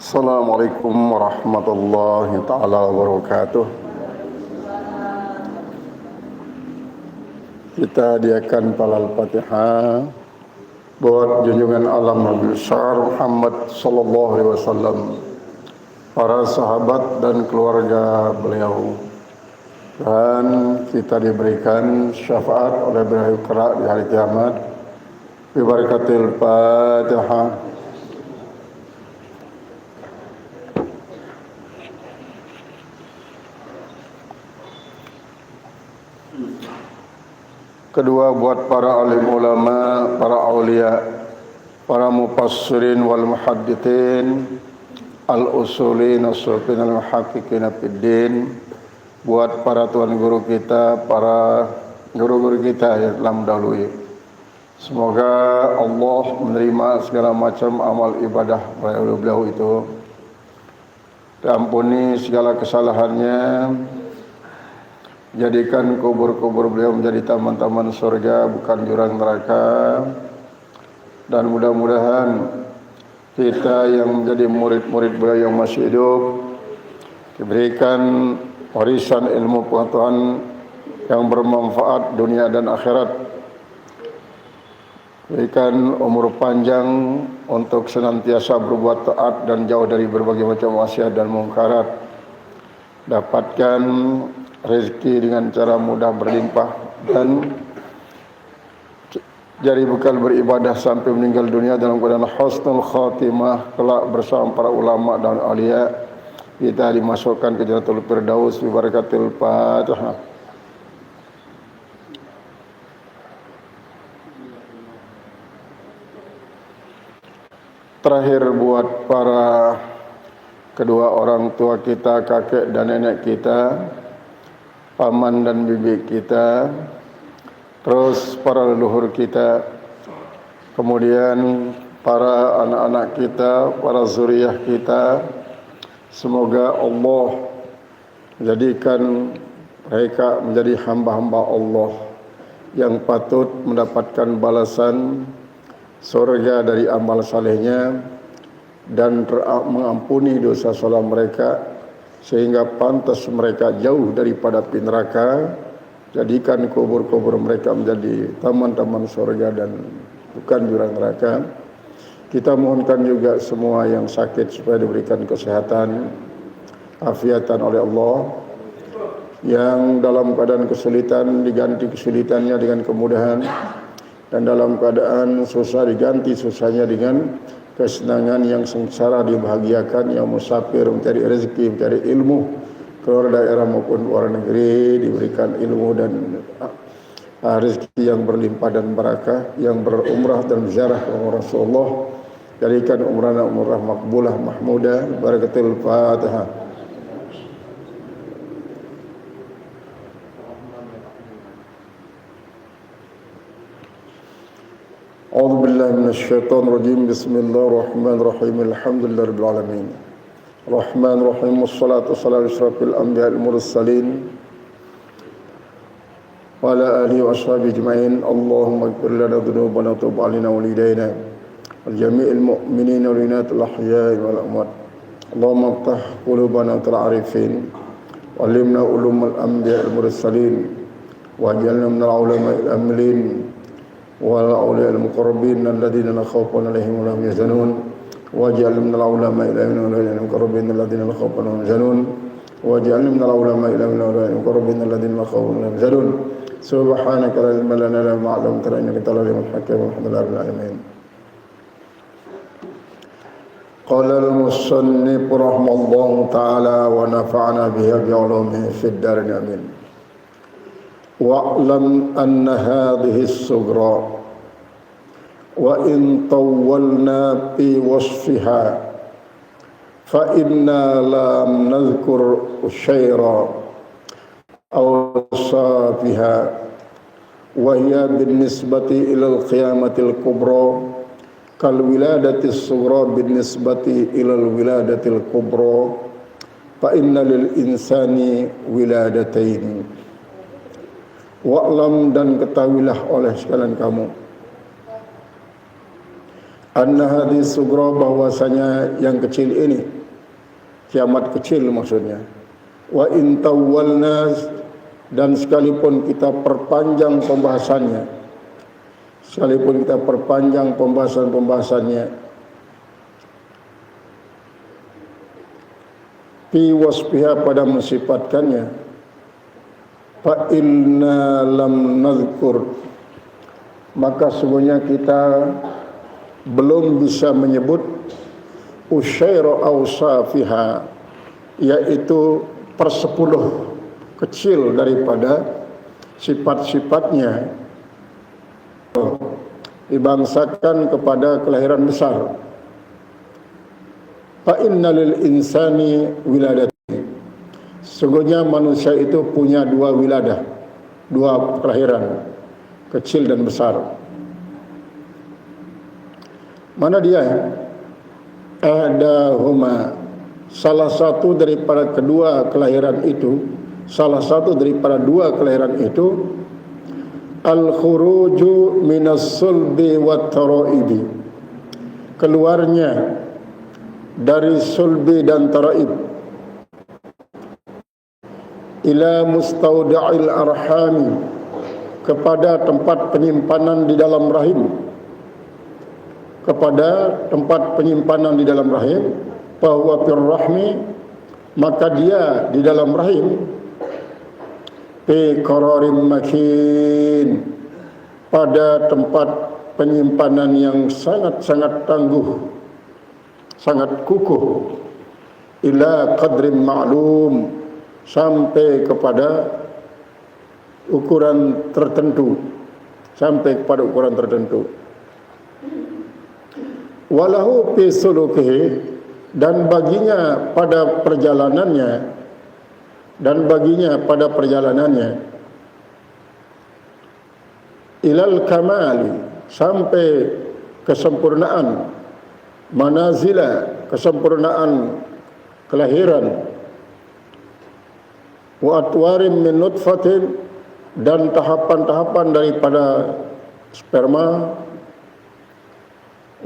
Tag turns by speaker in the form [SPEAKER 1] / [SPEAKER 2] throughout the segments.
[SPEAKER 1] Assalamualaikum warahmatullahi taala wabarakatuh. Kita diakan palal Fatihah buat junjungan alam Nabi besar Muhammad sallallahu alaihi wasallam, para sahabat dan keluarga beliau, dan kita diberikan syafaat oleh beliau kelak di hari kiamat bi barakatil Fatihah. Kedua, buat para alim ulama, para aulia, para mufassirin wal muhaddithin, al-usulin, as-sulfin, al-muhaqqiqin fiddin, buat para tuan guru kita, para guru-guru kita yang telah mendahului. Semoga Allah menerima segala macam amal ibadah beliau itu, diampuni segala kesalahannya, jadikan kubur-kubur beliau menjadi taman-taman surga, bukan jurang neraka. Dan mudah-mudahan kita yang menjadi murid-murid beliau yang masih hidup diberikan warisan ilmu pengetahuan yang bermanfaat dunia dan akhirat, berikan umur panjang untuk senantiasa berbuat taat dan jauh dari berbagai macam maksiat dan mungkarat, dapatkan rezeki dengan cara mudah berlimpah, dan jadi bekal beribadah sampai meninggal dunia dalam keadaan husnul khatimah, kelak bersama para ulama dan aulia. Kita dimasukkan ke Jannatul Firdaus bi barakatil Fatihah. Terakhir, buat para kedua orang tua kita, kakek dan nenek kita, paman dan bibi kita, terus para leluhur kita, kemudian para anak-anak kita, para zuriyah kita. Semoga Allah menjadikan mereka menjadi hamba-hamba Allah yang patut mendapatkan balasan surga dari amal salehnya, dan mengampuni dosa salah mereka sehingga pantas mereka jauh daripada api neraka. Jadikan kubur-kubur mereka menjadi taman-taman surga dan bukan jurang neraka. Kita mohonkan juga semua yang sakit supaya diberikan kesehatan, afiatan oleh Allah. Yang dalam keadaan kesulitan diganti kesulitannya dengan kemudahan, dan dalam keadaan susah diganti susahnya dengan kesenangan. Yang sengsara dibahagiakan, yang musafir mencari rezeki, mencari ilmu, keluar daerah maupun luar negeri diberikan ilmu dan rezeki yang berlimpah dan barakah. Yang berumrah dan ziarah ke Rasulullah, jadikan umrah makbulah mahmudah, barakatul Fatihah. A'udzu billahi minasyaitonir rajim. Bismillahirrahmanirrahim. Alhamdulillahirabbil alamin. Rahmanir rahim. Wassalatu wassalamu ala asyrafil anbiya'il mursalin wa ala alihi wa ashabihi ajma'in. Allahumma ighfir lana dhunubana wa tub 'alaina wa walidayna wal jami'il mu'minina wal mu'minatil ahya'i wal amwat. Allahumma iftah qulubana lil 'arifin wa 'allimna ulumul anbiya'il mursalin waj'alna minal 'ulama'il amilin wal awliya'il muqarrabin alladziina la khaufun 'alaihim wa la hum yahzanun waj'alna minal ulama'il muqarrabin alladziina la khaufun 'alaihim wa la hum yahzanun waj'alna minal ulama'il muqarrabin alladziina la khaufun 'alaihim wa la hum yahzanun. Subhanaka la ilma lana illa ma 'allamtana innaka antal 'alimul hakim. Alhamdulillahi rabbil alamin. Qala al-musannif rahimahullahu ta'ala wa nafa'ana bihi bi 'ulumihi fid dharain amin. Wa'lam anna hadhihi as-sughra wa in tawwalna fi wasfiha fa inna lam nadhkur syai'a aw safiha wa hiya bin nisbati ila al-qiyamati al-kubra kal wiladati as-sughra bin nisbati ila al-wiladati al-kubra fa inna lil insani wiladatain. Wa'lam, dan ketahuilah oleh sekalian kamu, anna hadhihi sughra, bahwasanya yang kecil ini, kiamat kecil maksudnya. Wa in tawwalna, dan sekalipun kita perpanjang pembahasannya, pembahasannya fi wasfiha, pada mensifatkannya, fa inna lam nazkur, maka sungguhnya kita belum bisa menyebut usyairu awsafiha, yaitu persepuluh kecil daripada sifat-sifatnya dibangsakan kepada kelahiran besar. Fa inna lil insani wiladati, sungguhnya manusia itu punya dua wiladah, dua kelahiran, kecil dan besar. Mana dia? Ahdahuma, salah satu daripada kedua kelahiran itu, al-khuruju minas sulbi wat tara'ibi, keluarnya dari sulbi dan taraib, ila mustauda'il arhami, kepada tempat penyimpanan di dalam rahim, bahwa fir rahmi, maka dia di dalam rahim, fi qararin makin, pada tempat penyimpanan yang sangat-sangat tangguh, sangat kukuh, ila qadrin ma'lum, sampai kepada ukuran tertentu, walahu fi sulukihi, dan baginya pada perjalanannya, ilal kamali, sampai kesempurnaan, manazila, kesempurnaan kelahiran, wa atwarin min nutfatin, dan tahapan-tahapan daripada sperma,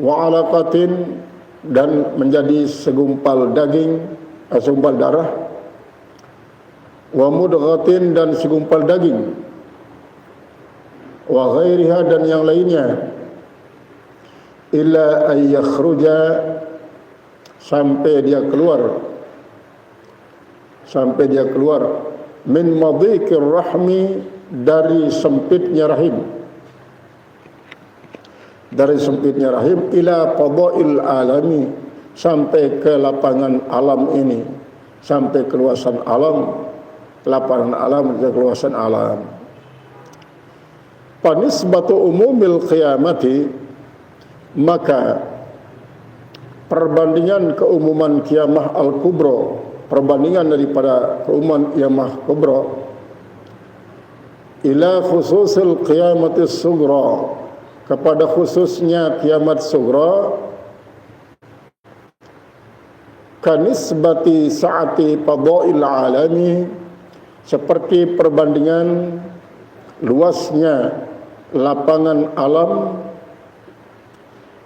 [SPEAKER 1] wa alaqatin, dan menjadi segumpal daging, segumpal darah, wa mudghatin, dan segumpal daging, wa ghairiha, dan yang lainnya, illa ay yakhruja, sampai dia keluar min madhiqir rahmi, dari sempitnya rahim, ila qada'il alami, sampai ke lapangan alam ini, sampai ke luasan alam, lapangan alam, ke luasan alam. Panisbatu umumil qiyamati, maka perbandingan keumuman kiamah al-kubra, perbandingan daripada keumuman kiamah kubra, ila khususil qiyamati sugra, kepada khususnya kiamat sugra, kanisbati sa'ati fadail alami, seperti perbandingan luasnya lapangan alam,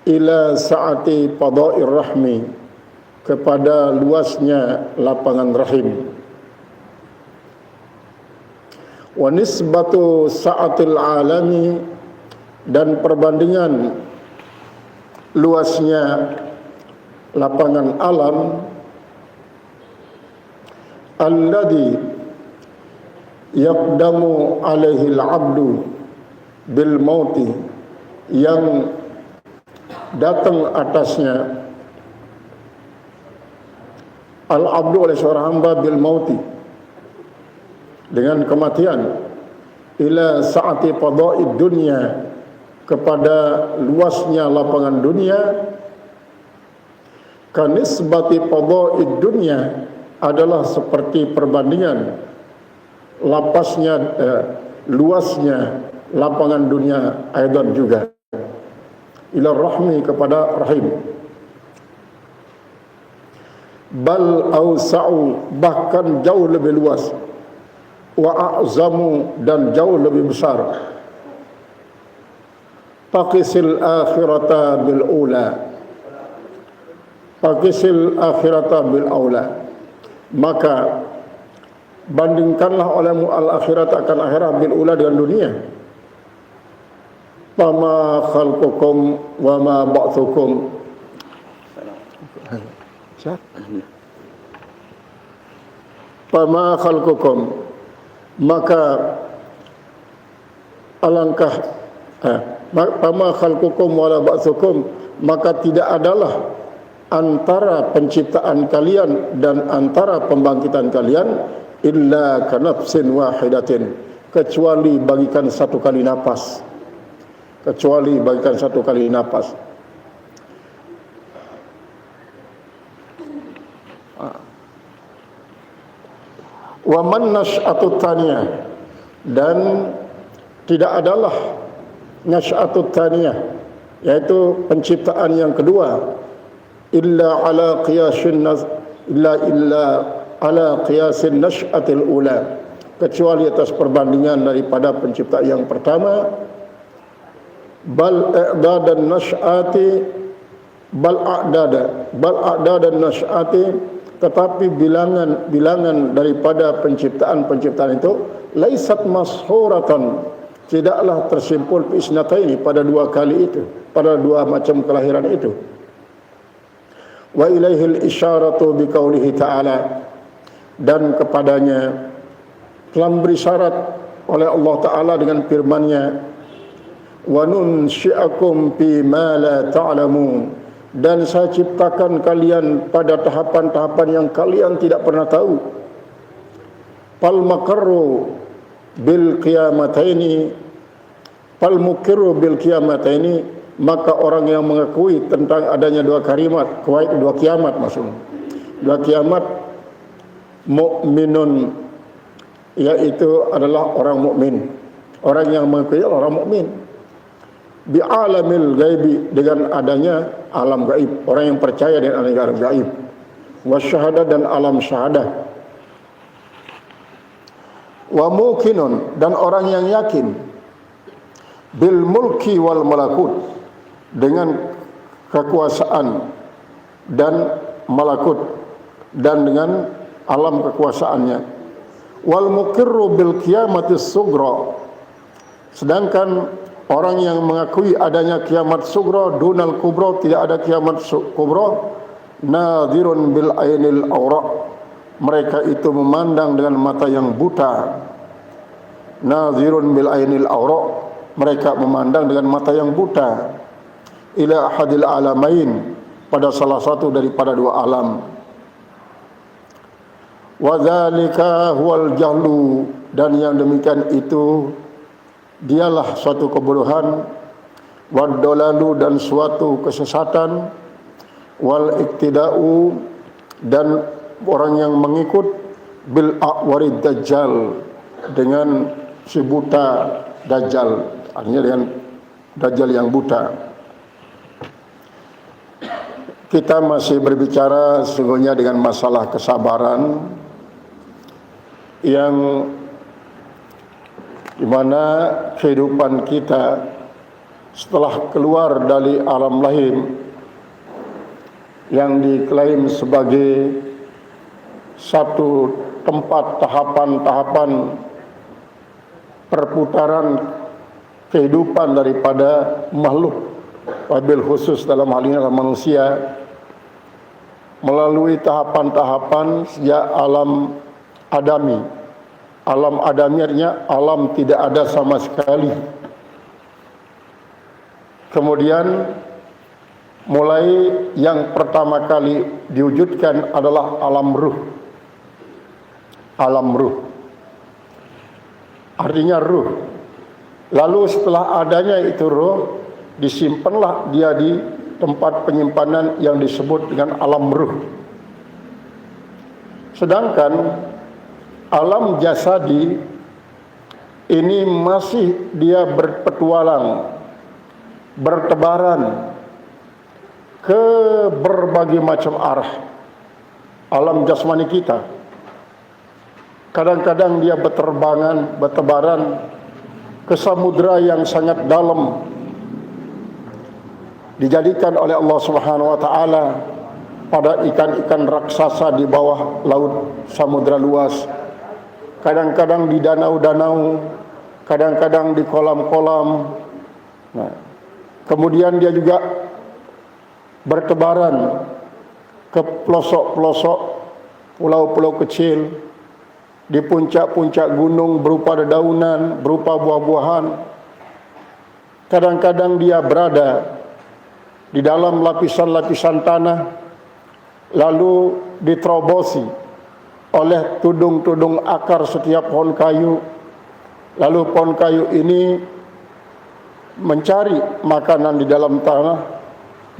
[SPEAKER 1] ila sa'ati fadair rahmi, kepada luasnya lapangan rahim. Wa nisbatu sa'atil alami, dan perbandingan luasnya lapangan alam, alladhi yaqdamu alaihi al-abdu bil mauti, yang datang atasnya al-abdu oleh seorang hamba bil mauti, dengan kematian, ila sa'ati fada'id dunya, kepada luasnya lapangan dunia. Kanisbati fada'id dunya, adalah seperti perbandingan luasnya lapangan dunia aidan juga, ila rahmi, kepada rahim. Bal awsa'u, bahkan jauh lebih luas, wa a'zamu, dan jauh lebih besar. Faqisil akhirata bil ula, maka bandingkanlah olehmu al-akhirat akan akhirat bil ula dengan dunia. Fama khalqukum wa ma ba'thukum. Fama khalqukum, maka alangkah fama khalqukum wa la ba'thukum, maka tidak adalah antara penciptaan kalian dan antara pembangkitan kalian illa kanafsin wahidatin, kecuali bagikan satu kali napas, kecuali bagikan satu kali napas. Wa man nash'atut thaniyah, dan tidak adalah nash'atut thaniyah, yaitu penciptaan yang kedua, illa ala qiyasin nash'atil ula, kecuali atas perbandingan daripada penciptaan yang pertama. Bal a'dadan nash'ati bal a'dadan nash'ati, tetapi bilangan daripada penciptaan itu laisat mashuratan, tidaklah tersimpul fi isnataini, pada dua kali itu, pada dua macam kelahiran itu. Wa ilaihil isyaratu biqaulihi ta'ala, dan kepadanya telah beri syarat oleh Allah Ta'ala dengan firman-Nya, wa nunsyi'akum fi ma la ta'lamun, dan saya ciptakan kalian pada tahapan-tahapan yang kalian tidak pernah tahu. Fal makarru bil qiyamataini, fal mukirru bil qiyamataini, maka orang yang mengakui tentang adanya dua kiamat maksudnya. Dua kiamat, mukminun, yaitu adalah orang mukmin. Orang yang mengakui orang mukmin. Bi alamil ghaibi, dengan adanya alam gaib, orang yang percaya dengan alam gaib. Wasyahadah, dan alam syahadah. Wa muqinun, dan orang yang yakin bil mulki wal malakut, dengan kekuasaan dan malakut, dan dengan alam kekuasaannya. Wal muqirru bil qiyamatis sughra, sedangkan orang yang mengakui adanya kiamat sughra dunal kubra, tidak ada kiamat kubra, nadhirun bil ainil awra, mereka itu memandang dengan mata yang buta. Nadhirun bil ainil awra, mereka memandang dengan mata yang buta. Ila ahadil alamain, pada salah satu daripada dua alam. Wa dzalika huwal jahlu, dan yang demikian itu dialah suatu kebodohan, wad dalalu, dan suatu kesesatan, wal iktida'u, dan orang yang mengikut, bil a'warid dajjal, dengan si buta dajjal, artinya dengan dajjal yang buta. Kita masih berbicara sesungguhnya dengan masalah kesabaran, yang di mana kehidupan kita setelah keluar dari alam lahir yang diklaim sebagai satu tempat tahapan-tahapan perputaran kehidupan daripada makhluk, wabil khusus dalam hal ini adalah manusia, melalui tahapan-tahapan sejak alam adami. Alam adaminya alam tidak ada sama sekali. Kemudian mulai yang pertama kali diwujudkan adalah alam ruh. Alam ruh, artinya ruh. Lalu setelah adanya itu ruh, disimpanlah dia di tempat penyimpanan yang disebut dengan alam ruh. Sedangkan alam jasadi ini masih dia berpetualang, bertebaran ke berbagai macam arah. Alam jasmani kita kadang-kadang dia bertebaran ke samudra yang sangat dalam, dijadikan oleh Allah Subhanahu wa taala pada ikan-ikan raksasa di bawah laut samudra luas, kadang-kadang di danau-danau, kadang-kadang di kolam-kolam. Nah, kemudian dia juga bertebaran ke pelosok-pelosok pulau-pulau kecil, di puncak-puncak gunung berupa dedaunan, berupa buah-buahan. Kadang-kadang dia berada di dalam lapisan-lapisan tanah, lalu diterobosi oleh tudung-tudung akar setiap pohon kayu. Lalu pohon kayu ini mencari makanan di dalam tanah,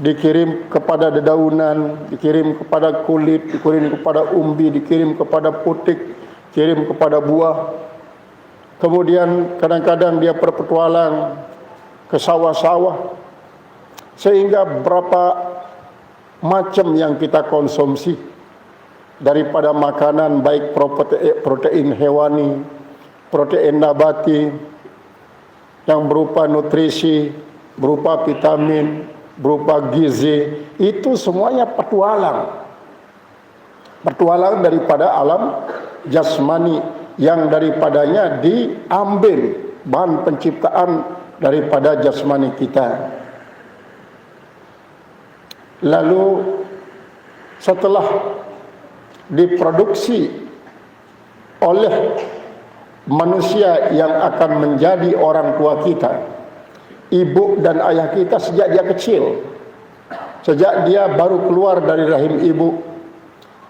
[SPEAKER 1] dikirim kepada dedaunan, dikirim kepada kulit, dikirim kepada umbi, dikirim kepada putik, dikirim kepada buah. Kemudian kadang-kadang dia berpetualang ke sawah-sawah, sehingga berapa macam yang kita konsumsi daripada makanan, baik protein hewani, protein nabati, yang berupa nutrisi, berupa vitamin, berupa gizi, itu semuanya petualang daripada alam jasmani, yang daripadanya diambil bahan penciptaan daripada jasmani kita. Lalu setelah diproduksi oleh manusia yang akan menjadi orang tua kita, ibu dan ayah kita sejak dia kecil, sejak dia baru keluar dari rahim ibu,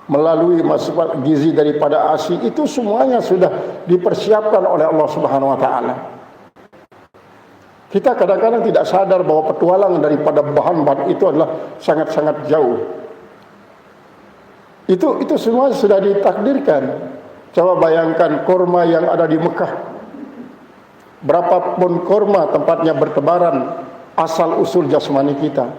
[SPEAKER 1] melalui masuk gizi daripada ASI, itu semuanya sudah dipersiapkan oleh Allah Subhanahu wa taala. Kita kadang-kadang tidak sadar bahwa petualangan daripada bahan-bahan itu adalah sangat-sangat jauh. Itu semua sudah ditakdirkan. Coba bayangkan kurma yang ada di Mekah. Berapapun kurma tempatnya bertebaran, asal usul jasmani kita.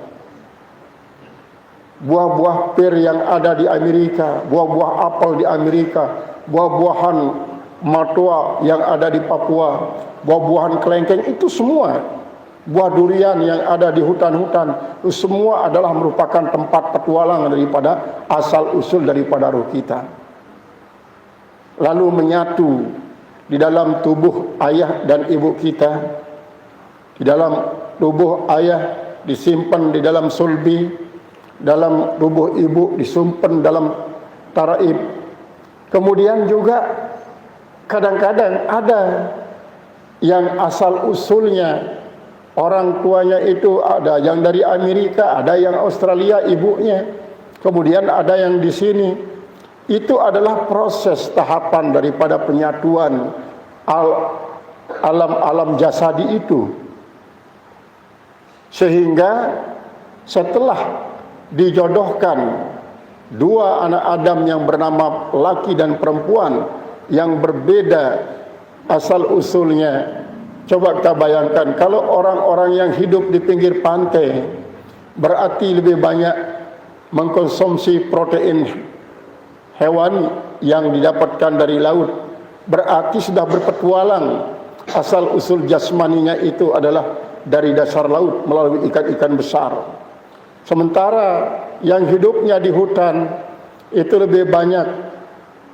[SPEAKER 1] Buah-buah pir yang ada di Amerika, buah-buah apel di Amerika, buah-buahan matua yang ada di Papua, buah-buahan kelengkeng, itu semua, buah durian yang ada di hutan-hutan, itu semua adalah merupakan tempat petualangan daripada asal usul daripada ruh kita. Lalu menyatu di dalam tubuh ayah dan ibu kita. Di dalam tubuh ayah disimpan di dalam sulbi, dalam tubuh ibu disimpan dalam taraib. Kemudian juga kadang-kadang ada yang asal usulnya orang tuanya itu ada yang dari Amerika, ada yang Australia ibunya, kemudian ada yang di sini. Itu adalah proses tahapan daripada penyatuan alam jasadi itu. Sehingga setelah dijodohkan dua anak Adam yang bernama laki dan perempuan yang berbeda asal usulnya. Coba kita bayangkan, kalau orang-orang yang hidup di pinggir pantai berarti lebih banyak mengkonsumsi protein hewani yang didapatkan dari laut, berarti sudah berpetualang. Asal usul jasmaninya itu adalah dari dasar laut melalui ikan-ikan besar. Sementara yang hidupnya di hutan itu lebih banyak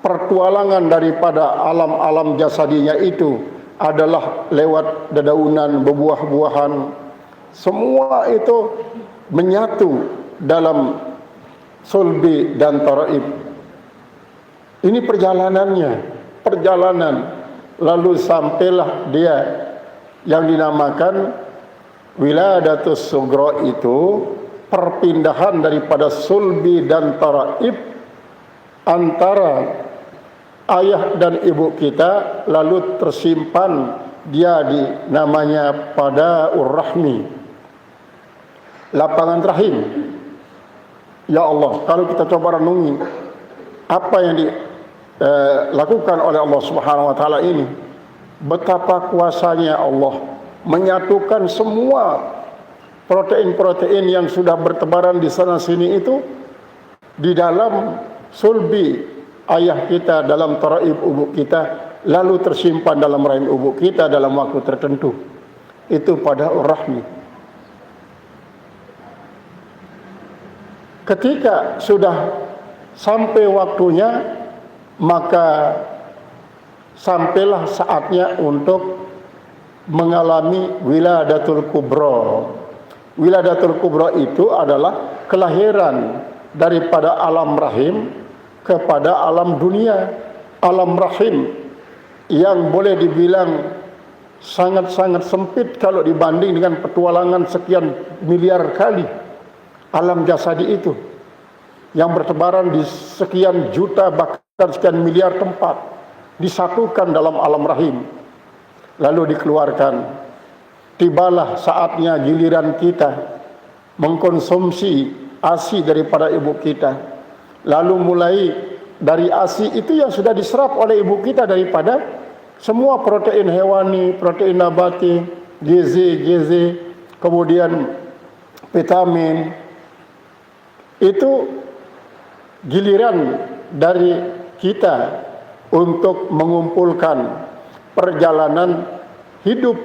[SPEAKER 1] pertualangan daripada alam-alam jasadinya itu adalah lewat dedaunan, bebuah-buahan. Semua itu menyatu dalam sulbi dan taraib. Ini perjalanan, lalu sampailah dia yang dinamakan wiladatus sughra, itu perpindahan daripada sulbi dan taraib antara ayah dan ibu kita, lalu tersimpan dia di namanya pada urrahmi, lapangan rahim. Ya Allah, kalau kita coba renungi apa yang dilakukan oleh Allah Subhanahu wa taala ini, betapa kuasanya Allah menyatukan semua protein-protein yang sudah bertebaran di sana sini itu di dalam sulbi ayah kita, dalam taraib ibu kita, lalu tersimpan dalam rahim ibu kita dalam waktu tertentu. Itu pada rahmi. Ketika sudah sampai waktunya, maka sampailah saatnya untuk mengalami wiladatul kubra. Wiladatul kubra itu adalah kelahiran daripada alam rahim kepada alam dunia. Alam rahim yang boleh dibilang sangat-sangat sempit kalau dibanding dengan petualangan sekian miliar kali alam jasadi itu yang bertebaran di sekian juta bahkan sekian miliar tempat, disatukan dalam alam rahim lalu dikeluarkan. Tibalah saatnya giliran kita mengkonsumsi ASI daripada ibu kita, lalu mulai dari ASI itu yang sudah diserap oleh ibu kita daripada semua protein hewani, protein nabati, gizi, kemudian vitamin, itu giliran dari kita untuk mengumpulkan perjalanan hidup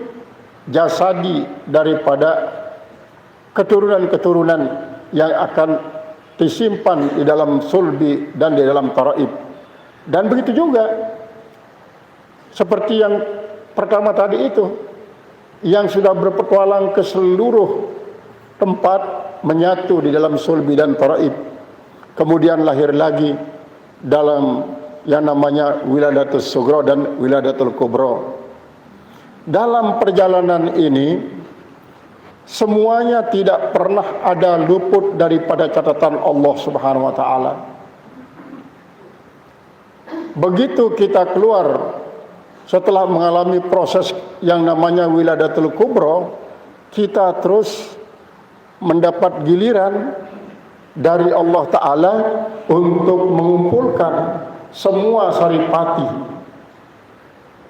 [SPEAKER 1] jasadi daripada keturunan-keturunan yang akan disimpan di dalam sulbi dan di dalam taraib. Dan begitu juga seperti yang pertama tadi itu, yang sudah berpetualang ke seluruh tempat menyatu di dalam sulbi dan taraib, kemudian lahir lagi dalam yang namanya wiladatul sugra dan wiladatul kubra. Dalam perjalanan ini semuanya tidak pernah ada luput daripada catatan Allah Subhanahu wa taala. Begitu kita keluar setelah mengalami proses yang namanya wiladatul kubra, kita terus mendapat giliran dari Allah taala untuk mengumpulkan semua saripati.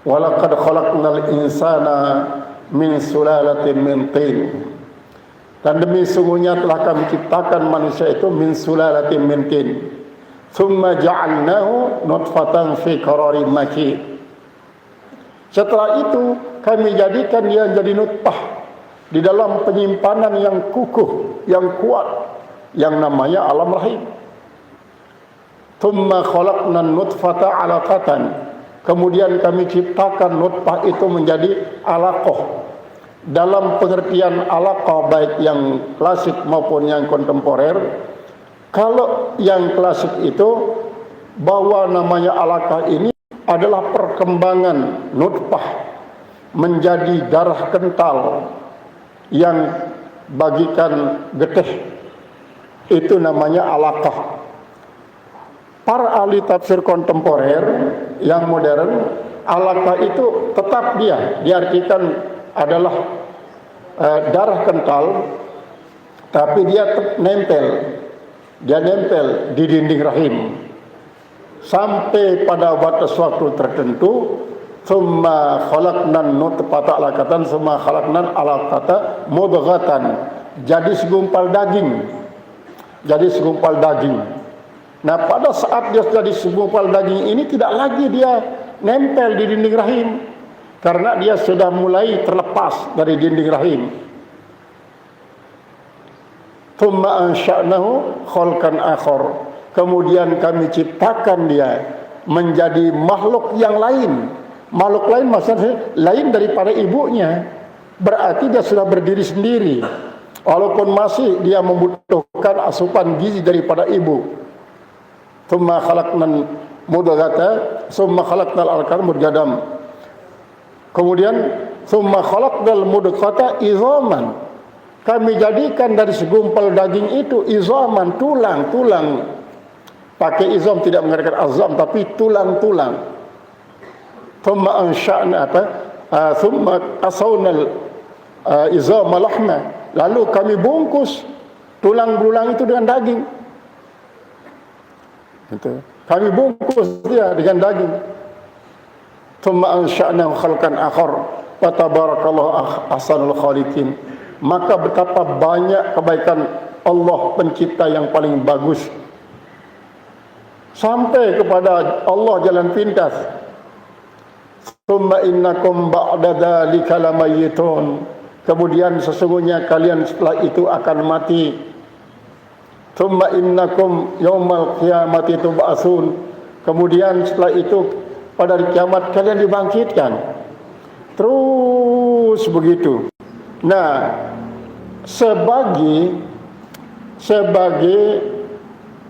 [SPEAKER 1] Walaqad khalaqnal insana min sulalatin min tin. Dan demi sungguhnya telah kami ciptakan manusia itu min sulalatin min tin. Thumma ja'alnahu nutfatan fi qararin makin. Setelah itu kami jadikan dia jadi nutfah di dalam penyimpanan yang kukuh, yang kuat, yang namanya alam rahim. Thumma khalaqnan nutfata 'alaqatan. Kemudian kami ciptakan nutfah itu menjadi alaqah. Dalam pengertian alaqah baik yang klasik maupun yang kontemporer, kalau yang klasik itu bahwa namanya alaqah ini adalah perkembangan nutfah menjadi darah kental yang bagikan getih, itu namanya alaqah. Para ahli tafsir kontemporer yang modern, alaqah itu tetap dia diartikan adalah darah kental, tapi dia nempel di dinding rahim sampai pada batas waktu tertentu. Tsumma khalaqnan nutfata 'alaqatan, tsumma khalaqnan 'alaqata mudghatan, jadi segumpal daging. Nah, pada saat dia jadi segumpal daging ini tidak lagi dia nempel di dinding rahim, karena dia sudah mulai terlepas dari dinding rahim. Tsumma ansha'nahu khalqan akhar. Kemudian kami ciptakan dia menjadi makhluk yang lain. Makhluk lain maksudnya lain daripada ibunya. Berarti dia sudah berdiri sendiri, walaupun masih dia membutuhkan asupan gizi daripada ibu. Tsumma khalaqnal mudghata, tsumma khalaqnal 'alaqata mudghatan. Kemudian tsumma khalaqnal mudghata izaman. Kami jadikan dari segumpal daging itu izaman, tulang. Pakai izam, tidak mengatakan azam, tapi tulang-tulang. Tsumma ansha'na tsumma qasawnal izama lahma. Lalu kami bungkus tulang belulang itu dengan daging. Itu. Kami bungkus dia dengan daging. Tsumma ansha'nahu khalqan akhar wa tabarakallahu ahsanul khaliqin. Maka betapa banyak kebaikan Allah pencipta yang paling bagus, sampai kepada Allah jalan pintas. Tsumma innakum ba'da dzalika lamayitun. Kemudian sesungguhnya kalian setelah itu akan mati. Thumma innakum yaumal qiyamati tub'atsun. Kemudian setelah itu pada hari kiamat kalian dibangkitkan. Terus begitu. Nah, sebagai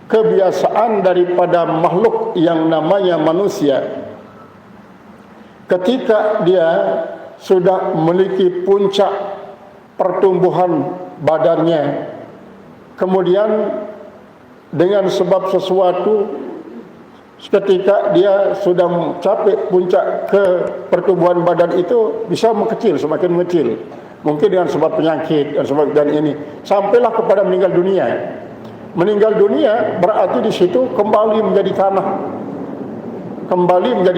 [SPEAKER 1] kebiasaan daripada makhluk yang namanya manusia, ketika dia sudah memiliki puncak pertumbuhan badannya, kemudian dengan sebab sesuatu ketika dia sudah mencapai puncak ke pertumbuhan badan itu bisa mengecil, semakin mengecil, mungkin dengan sebab penyakit dan ini sampailah kepada meninggal dunia. Meninggal dunia berarti di situ kembali menjadi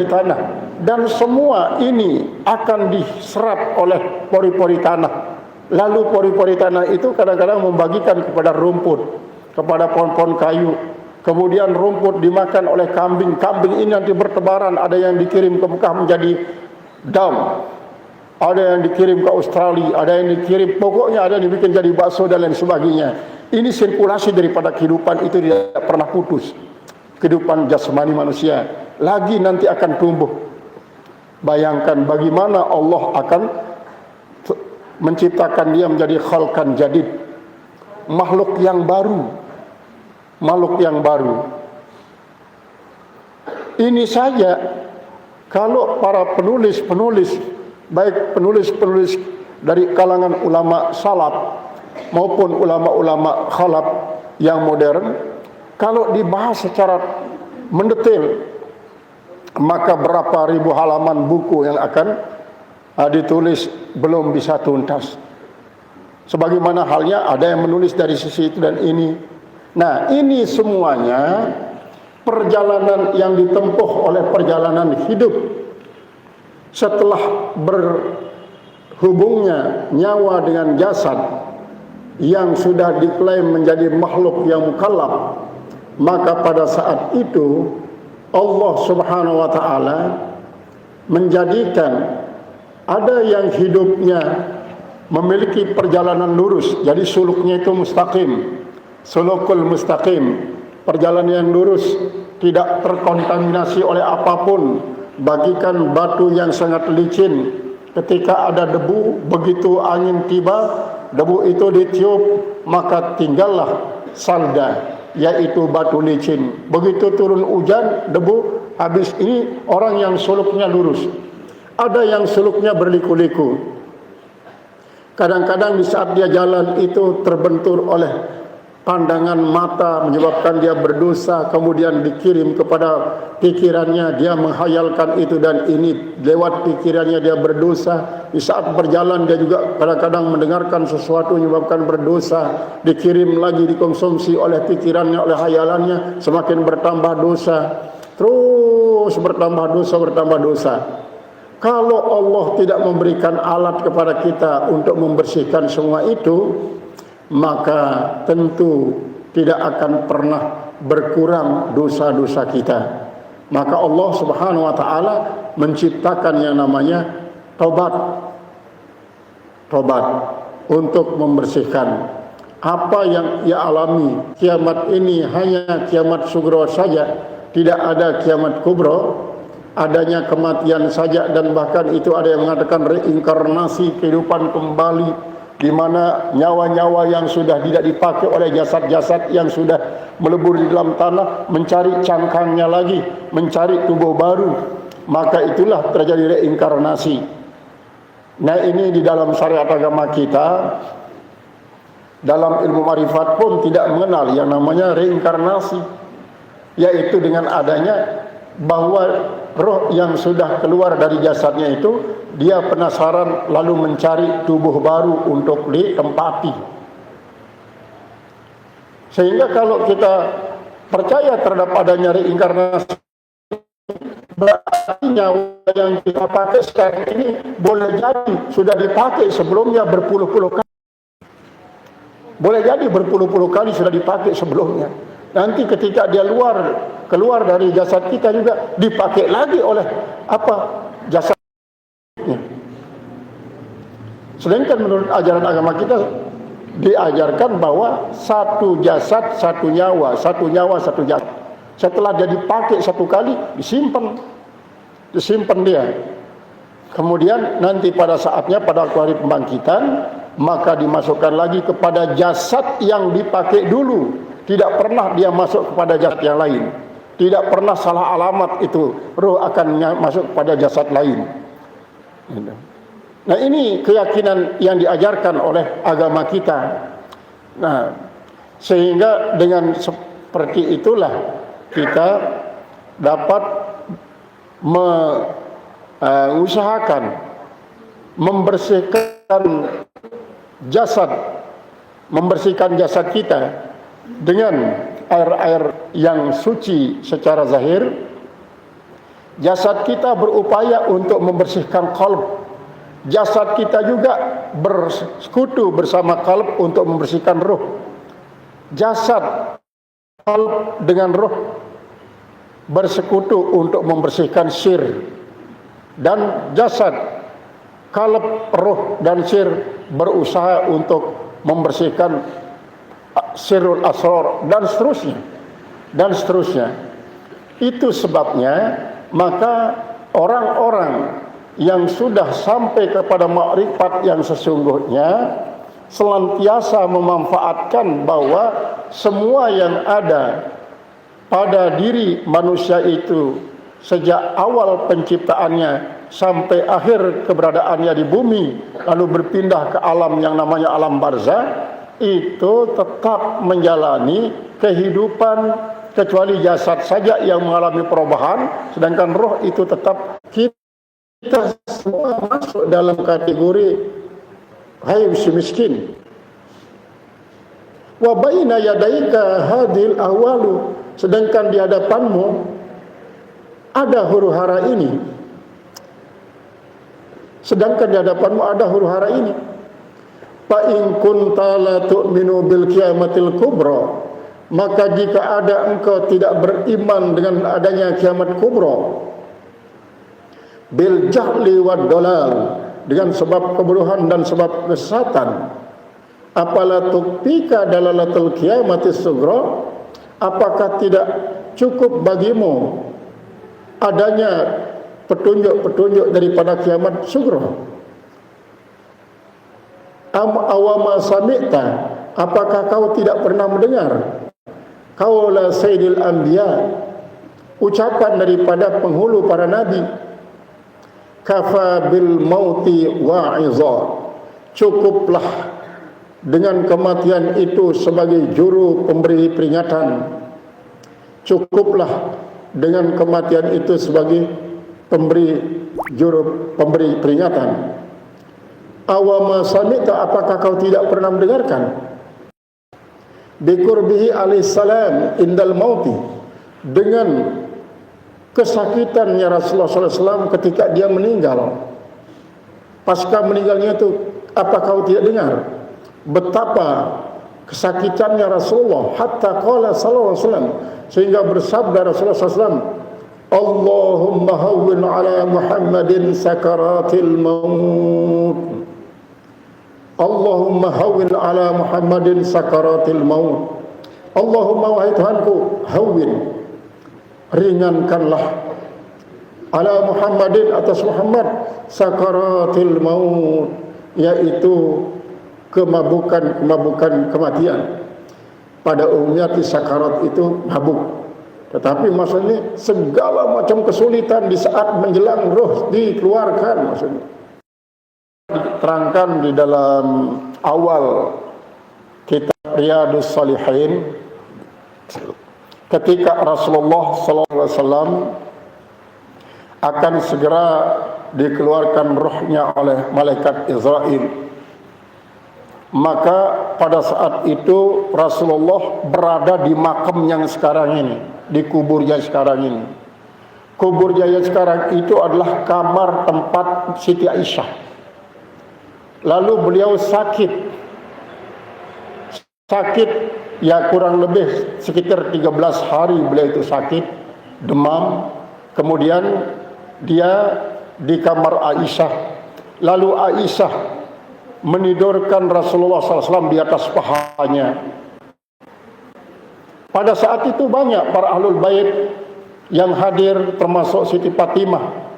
[SPEAKER 1] tanah, dan semua ini akan diserap oleh pori-pori tanah. Lalu pori-pori tanah itu kadang-kadang membagikan kepada rumput, kepada pohon-pohon kayu. Kemudian rumput dimakan oleh kambing. Kambing ini nanti bertebaran, ada yang dikirim ke Mekah menjadi dam, ada yang dikirim ke Australia, ada yang dikirim, pokoknya ada yang dibikin jadi bakso dan lain sebagainya. Ini sirkulasi daripada kehidupan itu tidak pernah putus. Kehidupan jasmani manusia lagi nanti akan tumbuh. Bayangkan bagaimana Allah akan menciptakan dia menjadi khalqan jadid, makhluk yang baru. Ini saja kalau para penulis, baik penulis dari kalangan ulama salaf maupun ulama-ulama khalaf yang modern, kalau dibahas secara mendetail, maka berapa ribu halaman buku yang akan ditulis belum bisa tuntas. Sebagaimana halnya ada yang menulis dari sisi itu dan ini. Nah, ini semuanya perjalanan yang ditempuh oleh perjalanan hidup setelah berhubungnya nyawa dengan jasad yang sudah diklaim menjadi makhluk yang mukallaf. Maka pada saat itu Allah Subhanahu wa taala menjadikan ada yang hidupnya memiliki perjalanan lurus, jadi suluknya itu mustaqim, sulukul mustaqim, perjalanan yang lurus, tidak terkontaminasi oleh apapun, bagikan batu yang sangat licin. Ketika ada debu, begitu angin tiba, debu itu ditiup, maka tinggallah salda, yaitu batu licin. Begitu turun hujan, debu habis. Ini orang yang suluknya lurus. Ada yang suluknya berliku-liku. Kadang-kadang di saat dia jalan itu terbentur oleh pandangan mata, menyebabkan dia berdosa, kemudian dikirim kepada pikirannya, dia menghayalkan itu dan ini, lewat pikirannya dia berdosa. Di saat berjalan dia juga kadang-kadang mendengarkan sesuatu menyebabkan berdosa, dikirim lagi, dikonsumsi oleh pikirannya, oleh hayalannya, semakin bertambah dosa, terus bertambah dosa. Kalau Allah tidak memberikan alat kepada kita untuk membersihkan semua itu, maka tentu tidak akan pernah berkurang dosa-dosa kita. Maka Allah Subhanahu wa taala menciptakan yang namanya taubat untuk membersihkan apa yang ia alami. Kiamat ini hanya kiamat sugro saja, tidak ada kiamat kubro. Adanya kematian saja, dan bahkan itu ada yang mengatakan reinkarnasi, kehidupan kembali, di mana nyawa-nyawa yang sudah tidak dipakai oleh jasad-jasad yang sudah melebur di dalam tanah mencari cangkangnya lagi, mencari tubuh baru, maka itulah terjadi reinkarnasi. Nah, ini di dalam syariat agama kita, dalam ilmu marifat pun tidak mengenal yang namanya reinkarnasi, yaitu dengan adanya bahwa roh yang sudah keluar dari jasadnya itu, dia penasaran lalu mencari tubuh baru untuk ditempati. Sehingga kalau kita percaya terhadap adanya reinkarnasi, berarti nyawa yang kita pakai sekarang ini boleh jadi sudah dipakai sebelumnya berpuluh-puluh kali. Boleh jadi berpuluh-puluh kali sudah dipakai sebelumnya. Nanti ketika dia keluar dari jasad kita juga dipakai lagi oleh jasadnya. Sedangkan menurut ajaran agama kita diajarkan bahwa satu jasad, satu nyawa, satu nyawa, satu jasad. Setelah dia dipakai satu kali, disimpan dia. Kemudian nanti pada saatnya, pada hari pembangkitan, maka dimasukkan lagi kepada jasad yang dipakai dulu. Tidak pernah dia masuk kepada jasad yang lain. Tidak pernah salah alamat itu, roh akan masuk kepada jasad lain. Nah, ini keyakinan yang diajarkan oleh agama kita. Nah, sehingga dengan seperti itulah kita dapat mengusahakan membersihkan jasad kita dengan air-air yang suci secara zahir. Jasad kita berupaya untuk membersihkan qalb. Jasad kita juga bersekutu bersama qalb untuk membersihkan ruh. Jasad, qalb dengan ruh bersekutu untuk membersihkan sir. Dan jasad, qalb, ruh dan sir berusaha untuk membersihkan sirrul asrar dan seterusnya. Itu sebabnya maka orang-orang yang sudah sampai kepada makrifat yang sesungguhnya senantiasa memanfaatkan bahwa semua yang ada pada diri manusia itu sejak awal penciptaannya sampai akhir keberadaannya di bumi, lalu berpindah ke alam yang namanya alam barzah, itu tetap menjalani kehidupan, kecuali jasad saja yang mengalami perubahan, sedangkan roh itu tetap. Kita semua masuk dalam kategori hai si miskin. Wa baina yadaika hadil ahwalu, sedangkan di hadapanmu ada huru-hara ini. Fa in kunta la tu'minu bil qiyamatil kubra, maka jika ada engkau tidak beriman dengan adanya kiamat kubra, bil jahli wad dalal, dengan sebab kebodohan dan sebab kesesatan, apala tukfika dalalatul qiyamatis sughra, apakah tidak cukup bagimu adanya petunjuk-petunjuk daripada kiamat sughra? Awama sami'ta, apakah kau tidak pernah mendengar qaula sayyidil anbiya, ucapan daripada penghulu para nabi, kafa bil mauti wa'iza, cukuplah dengan kematian itu sebagai juru pemberi peringatan, cukuplah dengan kematian itu sebagai juru pemberi peringatan. Awama sami'ta, apakah kau tidak pernah mendengarkan biqurbihi alaihissalam indal mauti, dengan kesakitannya Rasulullah SAW ketika dia meninggal. Pasca meninggalnya itu, apa kau tidak dengar betapa kesakitannya Rasulullah, hatta qala sallallahu alaihi wasallam, sehingga bersabda Rasulullah SAW, Allahumma hawwin ala Muhammadin sakaratil maut. Allahumma hawwin ala Muhammadin sakaratil maut. Allahumma, wahai Tuhanku, hawwin, ringankanlah, ala Muhammadin, atas Muhammad, sakaratil maut, yaitu kemabukan kematian. Pada umumnya sakarat itu mabuk, tetapi maksudnya segala macam kesulitan di saat menjelang roh dikeluarkan, maksudnya diterangkan di dalam awal kitab Riyadhus Shalihin, ketika Rasulullah SAW akan segera dikeluarkan ruhnya oleh malaikat Israel, maka pada saat itu Rasulullah berada di makam yang sekarang ini, di kuburnya sekarang ini. Kuburnya yang sekarang itu adalah kamar tempat Siti Aisyah. Lalu beliau sakit ya kurang lebih sekitar 13 hari beliau itu sakit, demam. Kemudian dia di kamar Aisyah. Lalu Aisyah menidurkan Rasulullah SAW di atas pahanya. Pada saat itu banyak para ahlul bait yang hadir, termasuk Siti Fatimah.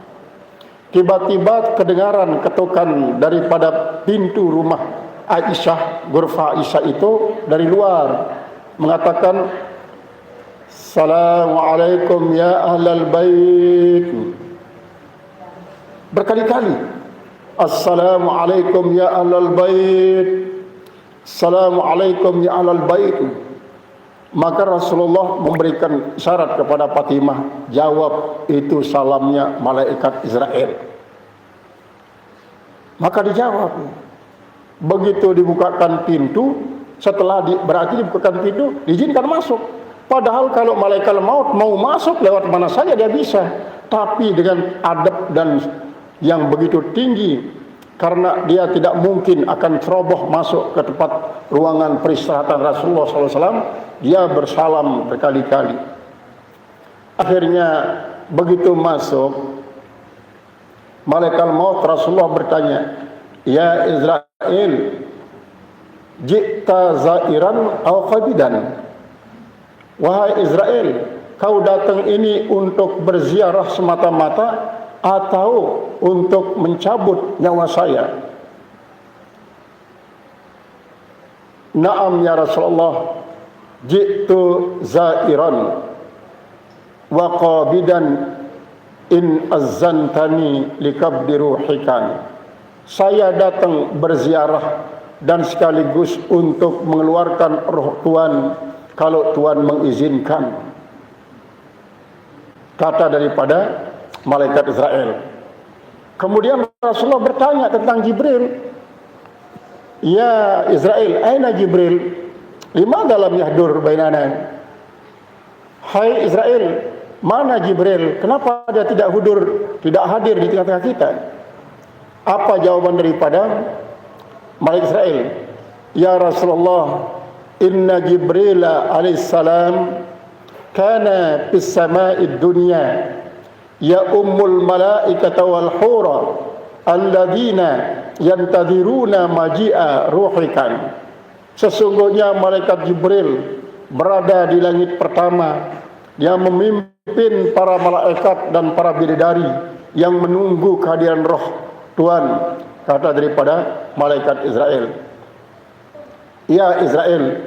[SPEAKER 1] Tiba-tiba kedengaran ketukan daripada pintu rumah Aisyah, ghurfa Aisyah itu dari luar, mengatakan, "Assalamualaikum ya ahlal bait." Berkali-kali, "Assalamualaikum ya ahlal bait. Assalamualaikum ya ahlal bait." Maka Rasulullah memberikan isyarat kepada Fatimah, jawab itu salamnya malaikat Israel. Maka dijawab. Begitu dibukakan pintu, berarti dibukakan pintu, diizinkan masuk. Padahal kalau malaikat maut mau masuk lewat mana saja dia bisa, tapi dengan adab dan yang begitu tinggi, karena dia tidak mungkin akan ceroboh masuk ke tempat ruangan peristirahatan Rasulullah SAW, dia bersalam berkali-kali. Akhirnya begitu masuk, malaikat maut, Rasulullah bertanya, "Ya Israel, ji'ta zairan aw qabidan?" Wahai Israel, kau datang ini untuk berziarah semata-mata atau untuk mencabut nyawa saya? Naam ya Rasulullah, ji'tu zairan wa qabidan in azzantani likabdi ruhikan. Saya datang berziarah dan sekaligus untuk mengeluarkan roh Tuhan kalau Tuhan mengizinkan. Kata daripada malaikat Israel. Kemudian Rasulullah bertanya tentang Jibril. Ya Israel, aina Jibril? Limadha lam yahdur bainana? Hai Israel, mana Jibril? Kenapa dia tidak hadir di tengah-tengah kita? Apa jawaban daripada malaikat Israel? Ya Rasulullah, inna Jibril alaihissalam kana fis sama'id dunya ya ummul malaikata wal hura alladzina yantadhiruna maji'a ruhikan. Sesungguhnya malaikat Jibril berada di langit pertama, dia memimpin para malaikat dan para bidadari yang menunggu kehadiran roh Tuhan. Kata daripada malaikat Israel, ya Israel,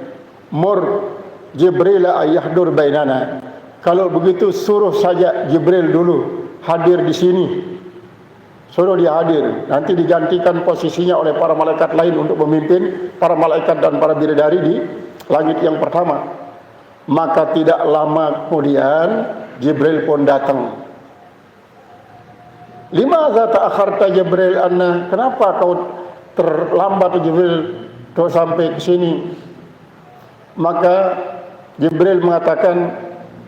[SPEAKER 1] mur Jibril ayahdur bainana. Kalau begitu suruh saja Jibril dulu hadir di sini. Suruh dia hadir. Nanti digantikan posisinya oleh para malaikat lain untuk memimpin para malaikat dan para bidadari di langit yang pertama. Maka tidak lama kemudian Jibril pun datang. Limadza ta'akharta Jibril anna? Kenapa kau terlambat Jibril kau sampai ke sini? Maka Jibril mengatakan,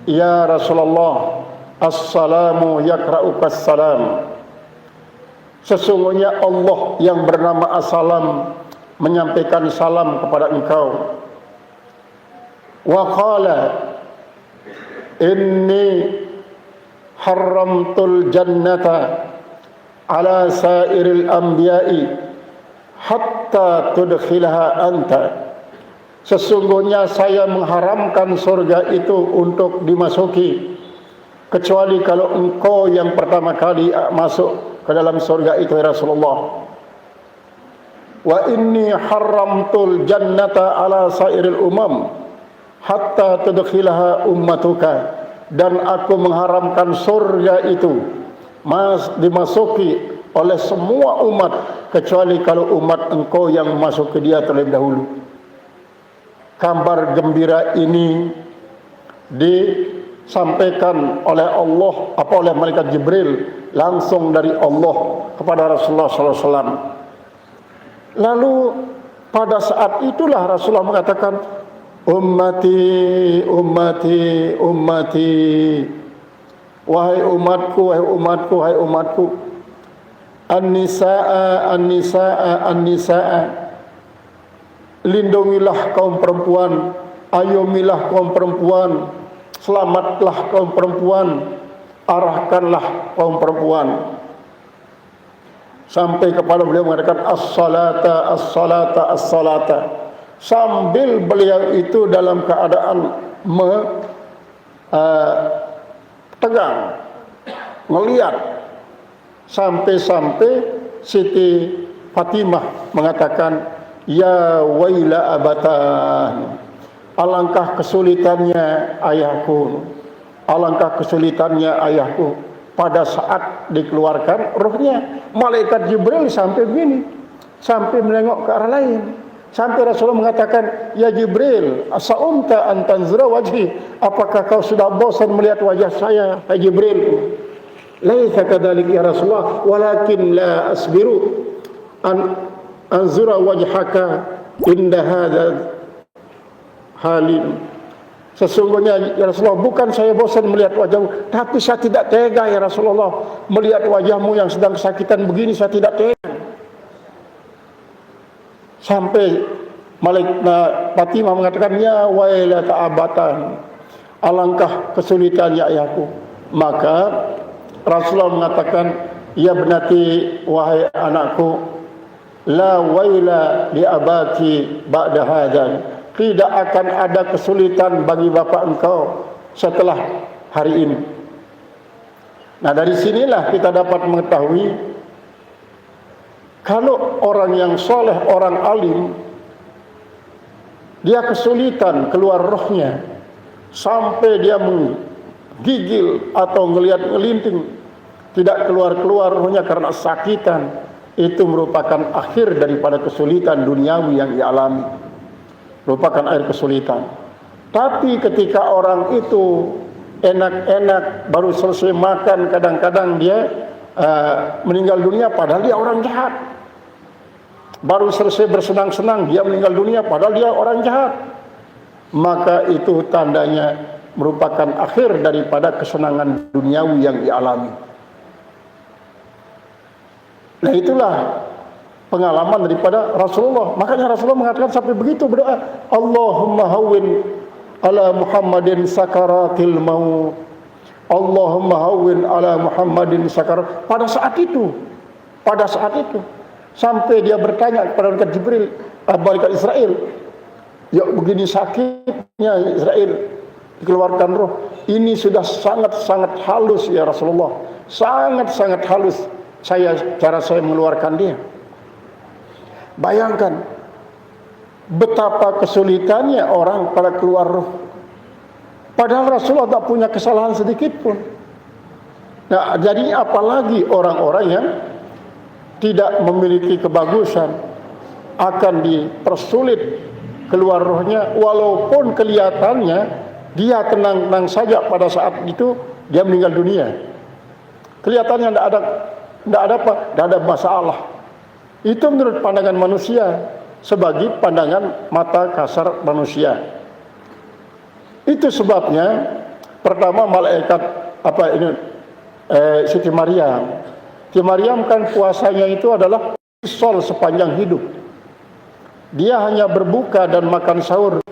[SPEAKER 1] ya Rasulullah, assalamu yakra'ukas salam. Sesungguhnya Allah yang bernama As-Salam menyampaikan salam kepada engkau. Wa qala inni haramtul jannata ala sairil anbiya'i hatta tudkhilaha anta. Sesungguhnya saya mengharamkan surga itu untuk dimasuki, kecuali kalau engkau yang pertama kali masuk ke dalam surga itu, ya Rasulullah. Wa inni haramtul jannata ala sairil umam hatta tudkhilaha ummatuka. Dan aku mengharamkan surga itu dimasuki oleh semua umat, kecuali kalau umat engkau yang masuk ke dia terlebih dahulu. Kabar gembira ini disampaikan oleh Allah, oleh malaikat Jibril langsung dari Allah kepada Rasulullah SAW. Lalu pada saat itulah Rasulullah mengatakan, ummati, ummati, ummati. Wahai umatku, wahai umatku, wahai umatku. An-nisa'a, an-nisa'a, an-nisa'a. Lindungilah kaum perempuan, ayomilah kaum perempuan, selamatlah kaum perempuan, arahkanlah kaum perempuan. sampai kepada beliau mengatakan as-salata as-salata as-salata, sambil beliau itu dalam keadaan tegang melihat, sampai-sampai Siti Fatimah mengatakan, ya waila abatan, alangkah kesulitannya ayahku, alangkah kesulitannya ayahku pada saat dikeluarkan rohnya. Malaikat Jibril sampai begini, sampai menengok ke arah lain, sampai Rasulullah mengatakan, ya Jibril, asaumta an tanzura wajhi, apakah kau sudah bosan melihat wajah saya, hai Jibril? Laisa kadzalik ya Rasulullah, walakin la asbiru an anzura wajhaka inda hadzal halin. Sesungguhnya ya Rasulullah, bukan saya bosan melihat wajahmu, tapi saya tidak tega ya Rasulullah melihat wajahmu yang sedang kesakitan begini, saya tidak tega. Sampai Malaikat Fatimah mengatakan, ya wailata abatan, alangkah kesulitannya ayahku. Maka Rasulullah mengatakan, ya benati, wahai anakku, la waila li abaki ba'da hadzal, tidak akan ada kesulitan bagi bapak engkau setelah hari ini. Nah, dari sinilah kita dapat mengetahui kalau orang yang soleh, orang alim, dia kesulitan keluar rohnya sampai dia menggigil atau ngelihat-ngelinting, tidak keluar-keluar rohnya karena sakitan, itu merupakan akhir daripada kesulitan duniawi yang dialami, merupakan akhir kesulitan. Tapi ketika orang itu enak-enak baru selesai makan, kadang-kadang dia meninggal dunia padahal dia orang jahat. Baru selesai bersenang-senang dia meninggal dunia padahal dia orang jahat. Maka itu tandanya merupakan akhir daripada kesenangan duniawi yang dialami. Nah, itulah pengalaman daripada Rasulullah. Makanya Rasulullah mengatakan sampai begitu berdoa, Allahumma hawwin ala Muhammadin sakaratil maut, Allahumma hawwin ala Muhammadin sakarat. Pada saat itu sampai dia bertanya kepada malaikat Jibril, malaikat Israel, ya begini sakitnya Israel dikeluarkan roh, ini sudah sangat-sangat halus ya Rasulullah, sangat-sangat halus cara saya mengeluarkan dia. Bayangkan betapa kesulitannya orang pada keluar roh, padahal Rasulullah tak punya kesalahan sedikit pun. Nah, jadi apalagi orang-orang yang tidak memiliki kebagusan akan dipersulit keluar rohnya, walaupun kelihatannya dia tenang-tenang saja pada saat itu dia meninggal dunia. Kelihatannya tidak ada masalah. Itu menurut pandangan manusia, sebagai pandangan mata kasar manusia. Itu sebabnya pertama malaikat Siti Maryam. Siti Maryam kan puasanya itu adalah sol sepanjang hidup. Dia hanya berbuka dan makan sahur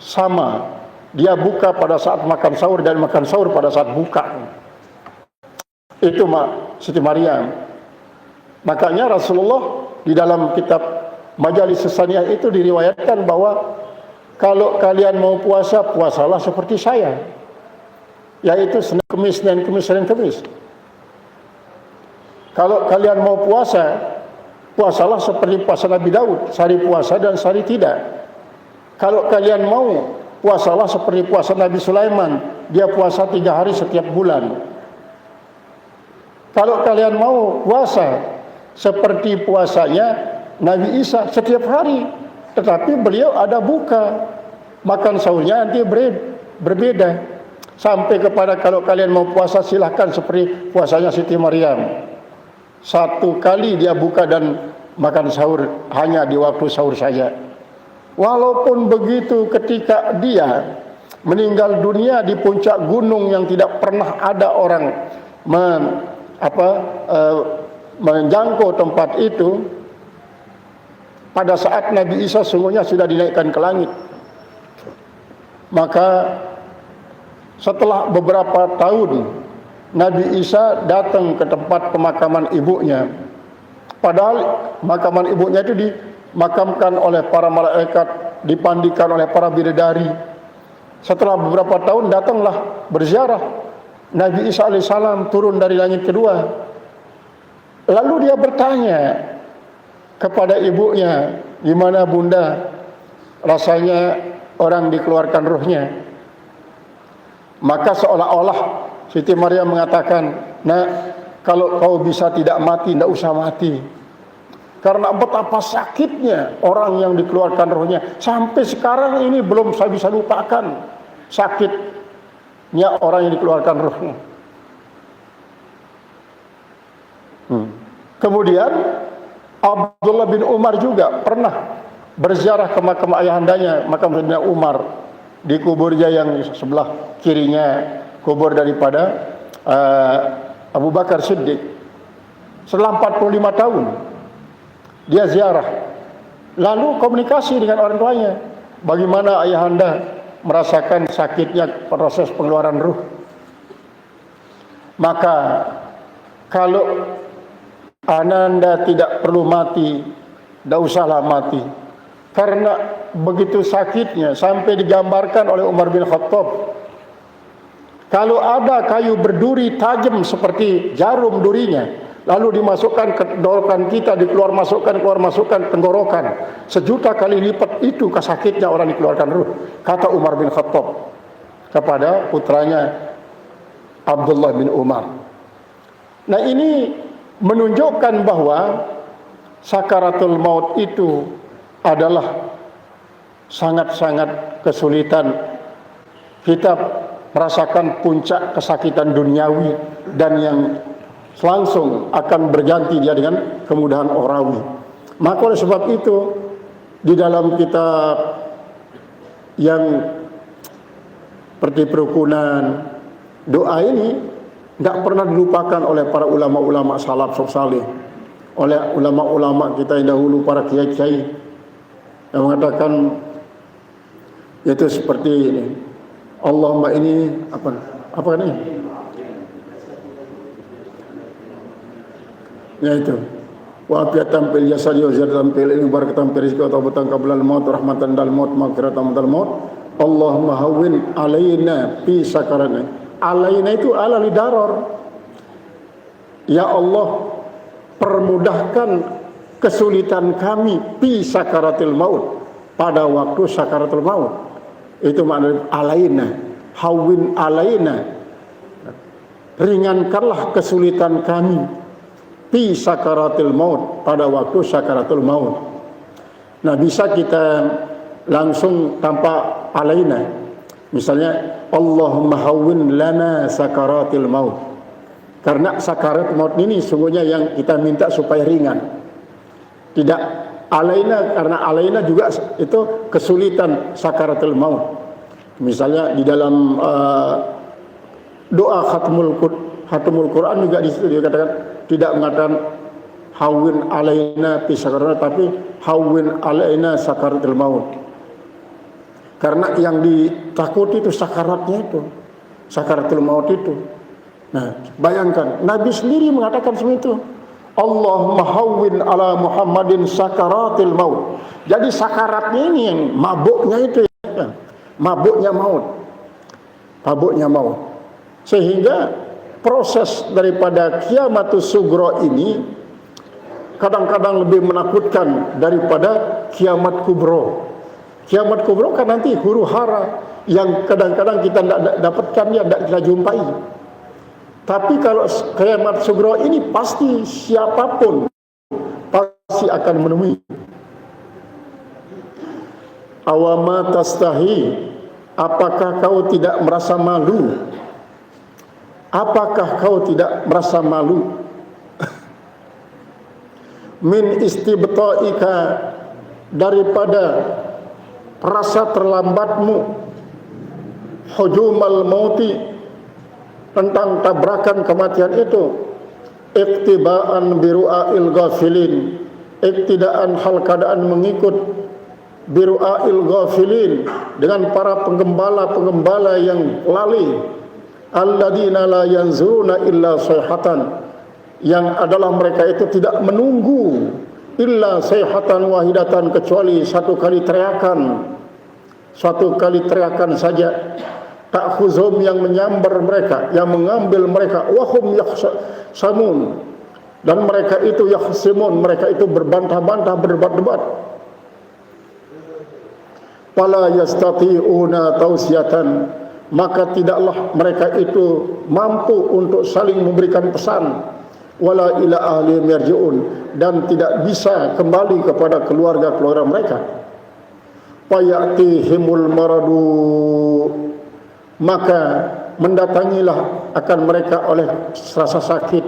[SPEAKER 1] sama. Dia buka pada saat makan sahur dan makan sahur pada saat buka. Itu Siti Maryam. Makanya Rasulullah di dalam kitab Majalis Saniyah itu diriwayatkan bahwa kalau kalian mau puasa, puasalah seperti saya, yaitu Senin Kemis dan Kemis Senin Kemis. Kalau kalian mau puasa, puasalah seperti puasa Nabi Daud, sehari puasa dan sehari tidak. Kalau kalian mau, puasalah seperti puasa Nabi Sulaiman, dia puasa 3 hari setiap bulan. Kalau kalian mau puasa seperti puasanya Nabi Isa setiap hari, tetapi beliau ada buka, makan sahurnya nanti berbeda. Sampai kepada kalau kalian mau puasa silahkan seperti puasanya Siti Maryam, 1 kali dia buka dan makan sahur hanya di waktu sahur saja. Walaupun begitu, ketika dia meninggal dunia di puncak gunung yang tidak pernah ada orang menjangkau tempat itu, pada saat Nabi Isa sungguhnya sudah dinaikkan ke langit. Maka setelah beberapa tahun Nabi Isa datang ke tempat pemakaman ibunya. Padahal makaman ibunya itu dimakamkan oleh para malaikat, dipandikan oleh para bidadari. Setelah beberapa tahun datanglah berziarah Nabi Isa alaihissalam turun dari langit kedua. Lalu dia bertanya kepada ibunya, "Gimana bunda, rasanya orang dikeluarkan ruhnya?" Maka seolah-olah Siti Maryam mengatakan, "Nak, kalau kau bisa tidak mati, tidak usah mati." Karena betapa sakitnya orang yang dikeluarkan rohnya. Sampai sekarang ini belum saya bisa lupakan sakitnya orang yang dikeluarkan rohnya. Kemudian Abdullah bin Umar juga pernah berziarah ke makam ayahandanya, makam Sayyidina Umar, di kuburnya yang sebelah kirinya kubur daripada Abu Bakar Siddiq. Setelah 45 tahun dia ziarah, lalu komunikasi dengan orang tuanya, bagaimana ayahanda merasakan sakitnya proses pengeluaran ruh. Maka kalau ananda tidak perlu mati, tidak usahlah mati, karena begitu sakitnya sampai digambarkan oleh Umar bin Khattab, kalau ada kayu berduri tajam seperti jarum durinya, lalu dimasukkan ke tenggorokan kita, keluar masukkan tenggorokan, 1.000.000 kali lipat itu kesakitnya orang dikeluarkan ruh, kata Umar bin Khattab kepada putranya Abdullah bin Umar. Nah, ini menunjukkan bahwa sakaratul maut itu adalah sangat-sangat kesulitan. Kita merasakan puncak kesakitan duniawi dan yang langsung akan berganti dia dengan kemudahan ukhrawi. Maka oleh sebab itu di dalam kitab yang seperti perukunan doa ini tidak pernah dilupakan oleh para ulama-ulama salaf saleh, oleh ulama-ulama kita yang dahulu, para kiai-kiai yang mengatakan yaitu seperti ini. Allahumma ini apa ini? Yaitu wa afiatan fil jasadi wa ziyadatan fil ilmi barakatan fil rizqi wa tawbatan qabla al maut rahmatan dal maut maghfiratan dal maut. Allahumma hawwin alaina fi sakarana. Alaina itu ala lidaror. Ya Allah, permudahkan kesulitan kami fi sakaratil maut, pada waktu sakaratul maut. Itu makna alaina, hawwin alaina, ringankanlah kesulitan kami fi sakaratil maut, pada waktu sakaratul maut. Nah, bisa kita langsung tanpa alaina. Misalnya Allahumma hawwin lana sakaratil maut. Karena sakarat maut ini sungguhnya yang kita minta supaya ringan. Tidak alaina, karena alaina juga itu kesulitan sakaratul maut. Misalnya di dalam doa khatmul Quran juga di situ dikatakan, tidak mengatakan hawwin alaina fi sakaratil, tapi hawwin alaina sakaratul maut. Karena yang ditakuti itu sakaratnya itu, sakaratul maut itu. Nah, bayangkan Nabi sendiri mengatakan seperti itu. Allahumma hawwin ala Muhammadin sakaratil maut. Jadi sakaratnya ini yang mabuknya itu ya. Mabuknya maut. Mabuknya maut. Sehingga proses daripada kiamatus sugro ini kadang-kadang lebih menakutkan daripada kiamat kubro. Kiamat kubro kan nanti huru hara yang kadang-kadang kita tidak dapatkan, ya tidak kita jumpai. Tapi kalau kiamat sugro ini pasti siapapun pasti akan menemui. Awama tastahi, apakah kau tidak merasa malu? Apakah kau tidak merasa malu? Min istibta'ika, daripada rasa terlambatmu, hujumal mauti, tentang tabrakan kematian itu, iktibaan biru'ail ghafilin, iktidaan hal keadaan mengikut biru'ail ghafilin, dengan para penggembala-penggembala yang lalai, alladzina la yanzuruna illa sayhatan, yang adalah mereka itu tidak menunggu illa sayhatan wahidatan, kecuali satu kali teriakan saja, ta'khuzum yang menyambar mereka, yang mengambil mereka, wahum yahsamun, dan mereka itu yahsimun, mereka itu berbantah-bantah, berdebat-debat. Fala yastati'una tausiyatan, maka tidaklah mereka itu mampu untuk saling memberikan pesan, wala ila ahli yarji'un, dan tidak bisa kembali kepada keluarga-keluarga mereka. Fayatihimul maradu, maka mendatangilah akan mereka oleh rasa sakit,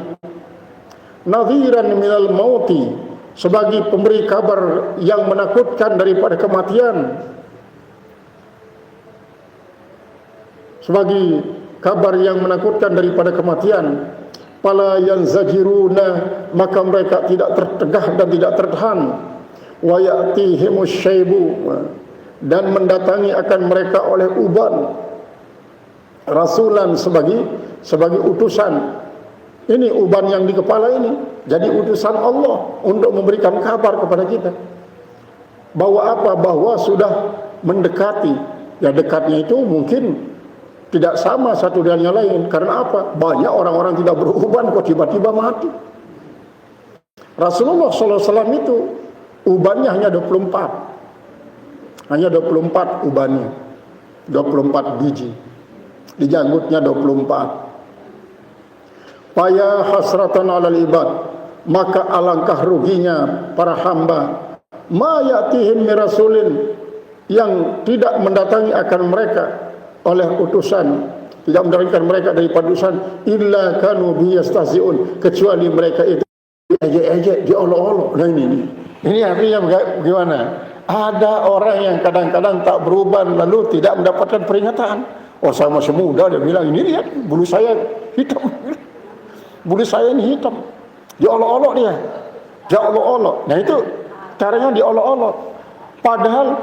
[SPEAKER 1] nadhiran minal mauti, sebagai pemberi kabar yang menakutkan daripada kematian, sebagai kabar yang menakutkan daripada kematian. Fala yanzajiruna, maka mereka tidak tertegah dan tidak tertahan. Wa ya'tihimus syaibu, dan mendatangi akan mereka oleh uban, rasulan, sebagai utusan. Ini uban yang di kepala ini jadi utusan Allah untuk memberikan kabar kepada kita bahwa apa? Bahwa sudah mendekati. Ya, dekatnya itu mungkin tidak sama satu dengan yang lain. Karena apa? Banyak orang-orang tidak beruban kok tiba-tiba mati. Rasulullah SAW itu ubannya hanya 24. Hanya 24 ubannya. 24 biji. Di janggutnya 24. Faya hasratan alal ibad, maka alangkah ruginya para hamba, ma ya'tihim mirasulin, yang tidak mendatangi akan mereka oleh utusan, tidak mendatangkan mereka daripada utusan, illa kanu biyastahzi'un, kecuali mereka itu ejek-ejek, diolok-olok. Nah ini artinya bagaimana? Ada orang yang kadang-kadang tak beruban lalu tidak mendapatkan peringatan. Oh, saya masih muda, dia bilang, ini lihat bulu saya hitam, bulu saya ini hitam, diolok-olok dia, diolok-olok. Nah itu caranya diolok-olok, padahal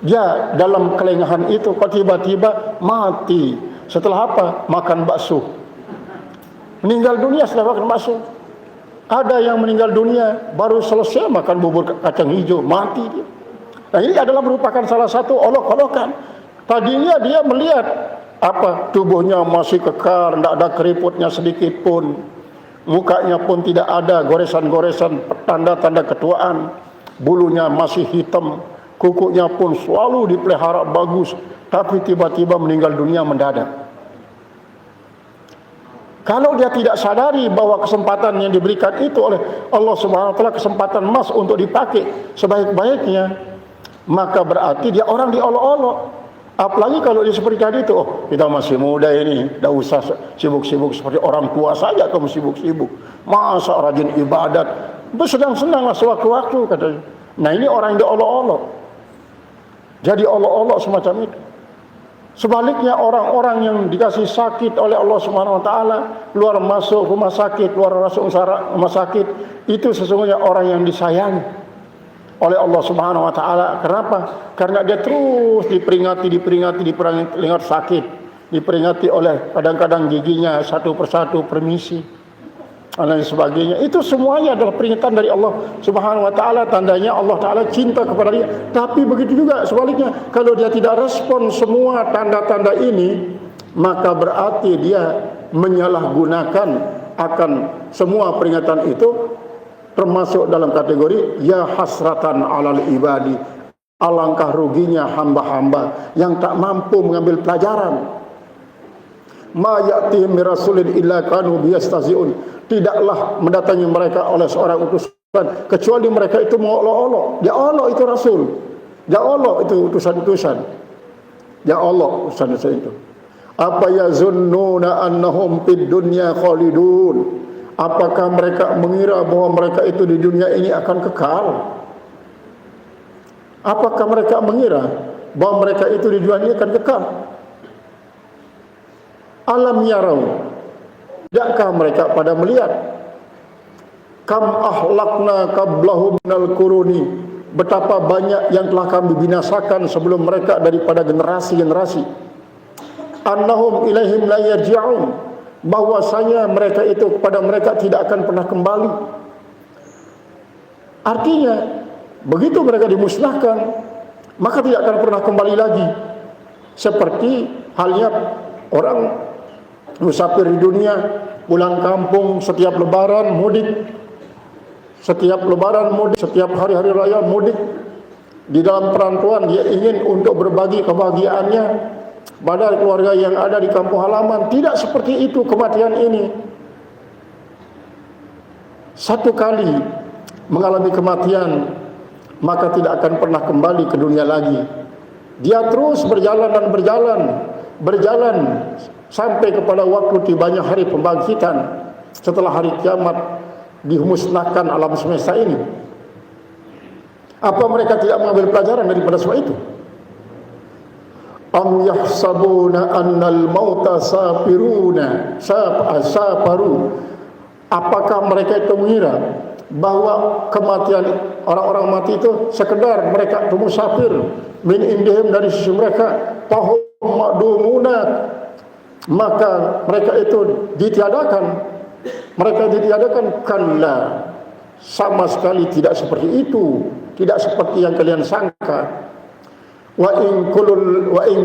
[SPEAKER 1] dia dalam kelengahan itu kok tiba-tiba mati. Setelah apa? Makan bakso. Meninggal dunia setelah makan bakso. Ada yang meninggal dunia baru selesai makan bubur kacang hijau, mati dia. Nah ini adalah merupakan salah satu olok-olokan. Tadinya dia melihat apa? Tubuhnya masih kekar, tidak ada keriputnya sedikit pun. Mukanya pun tidak ada goresan-goresan, tanda-tanda ketuaan. Bulunya masih hitam. Kukunya pun selalu dipelihara bagus, tapi tiba-tiba meninggal dunia mendadak. Kalau dia tidak sadari bahwa kesempatan yang diberikan itu oleh Allah Subhanahu wa taala kesempatan emas untuk dipakai sebaik-baiknya, maka berarti dia orang diolok-olok. Apalagi kalau dia seperti tadi itu, oh kita masih muda ini, tidak usah sibuk-sibuk seperti orang tua saja kamu sibuk-sibuk. Masa rajin ibadat, bersenang-senanglah sewaktu-waktu katanya. Nah ini orang yang diolok-olok. Jadi olok-olok semacam itu. Sebaliknya orang-orang yang dikasih sakit oleh Allah Subhanahu wa taala, keluar masuk rumah sakit, keluar masuk rumah sakit, itu sesungguhnya orang yang disayangi oleh Allah Subhanahu wa taala. Kenapa? Karena dia terus diperingati sakit, diperingati oleh kadang-kadang giginya satu persatu permisi dan lain sebagainya. Itu semuanya adalah peringatan dari Allah Subhanahu wa taala, tandanya Allah taala cinta kepada dia. Tapi begitu juga sebaliknya, kalau dia tidak respon semua tanda-tanda ini, maka berarti dia menyalahgunakan akan semua peringatan itu, termasuk dalam kategori ya hasratan alal ibadi, alangkah ruginya hamba-hamba yang tak mampu mengambil pelajaran. Ma ya'tihim mirasulin illa kanu biyastahzi'un, tidaklah mendatangi mereka oleh seorang utusan kecuali mereka itu mengolok-olok. Dia olok itu rasul, dia olok itu utusan-utusan, dia olok utusan-utusan itu. Apa yazunnuna annahum fid dunya khalidun, apakah mereka mengira bahwa mereka itu di dunia ini akan kekal? Apakah mereka mengira bahwa mereka itu di dunia ini akan kekal? Alam yarau, tidakkah mereka pada melihat kam ahlakna qablahum minal quruni, betapa banyak yang telah kami binasakan sebelum mereka daripada generasi-generasi. Annahum ilaihim la yarji'un, bahwasanya mereka itu kepada mereka tidak akan pernah kembali. Artinya begitu mereka dimusnahkan, maka tidak akan pernah kembali lagi. Seperti halnya orang musafir di dunia, pulang kampung setiap lebaran mudik, setiap lebaran mudik, setiap hari-hari raya mudik. Di dalam perantauan dia ingin untuk berbagi kebahagiaannya pada keluarga yang ada di kampung halaman. Tidak seperti itu kematian ini. Satu kali mengalami kematian, maka tidak akan pernah kembali ke dunia lagi. Dia terus berjalan dan berjalan sampai kepada waktu tibanya hari pembangkitan. Setelah hari kiamat dimusnahkan alam semesta ini. Apa mereka tidak mengambil pelajaran daripada semua itu? Am yahsabuna annal mauta saparu. Apakah mereka itu mengira bahwa kematian orang-orang mati itu sekedar mereka itu musafir min indihim, dari sisi mereka, fahum ma'dumuna, maka mereka itu ditiadakan. Mereka ditiadakan. Kalla, sama sekali tidak seperti itu, tidak seperti yang kalian sangka. Wa in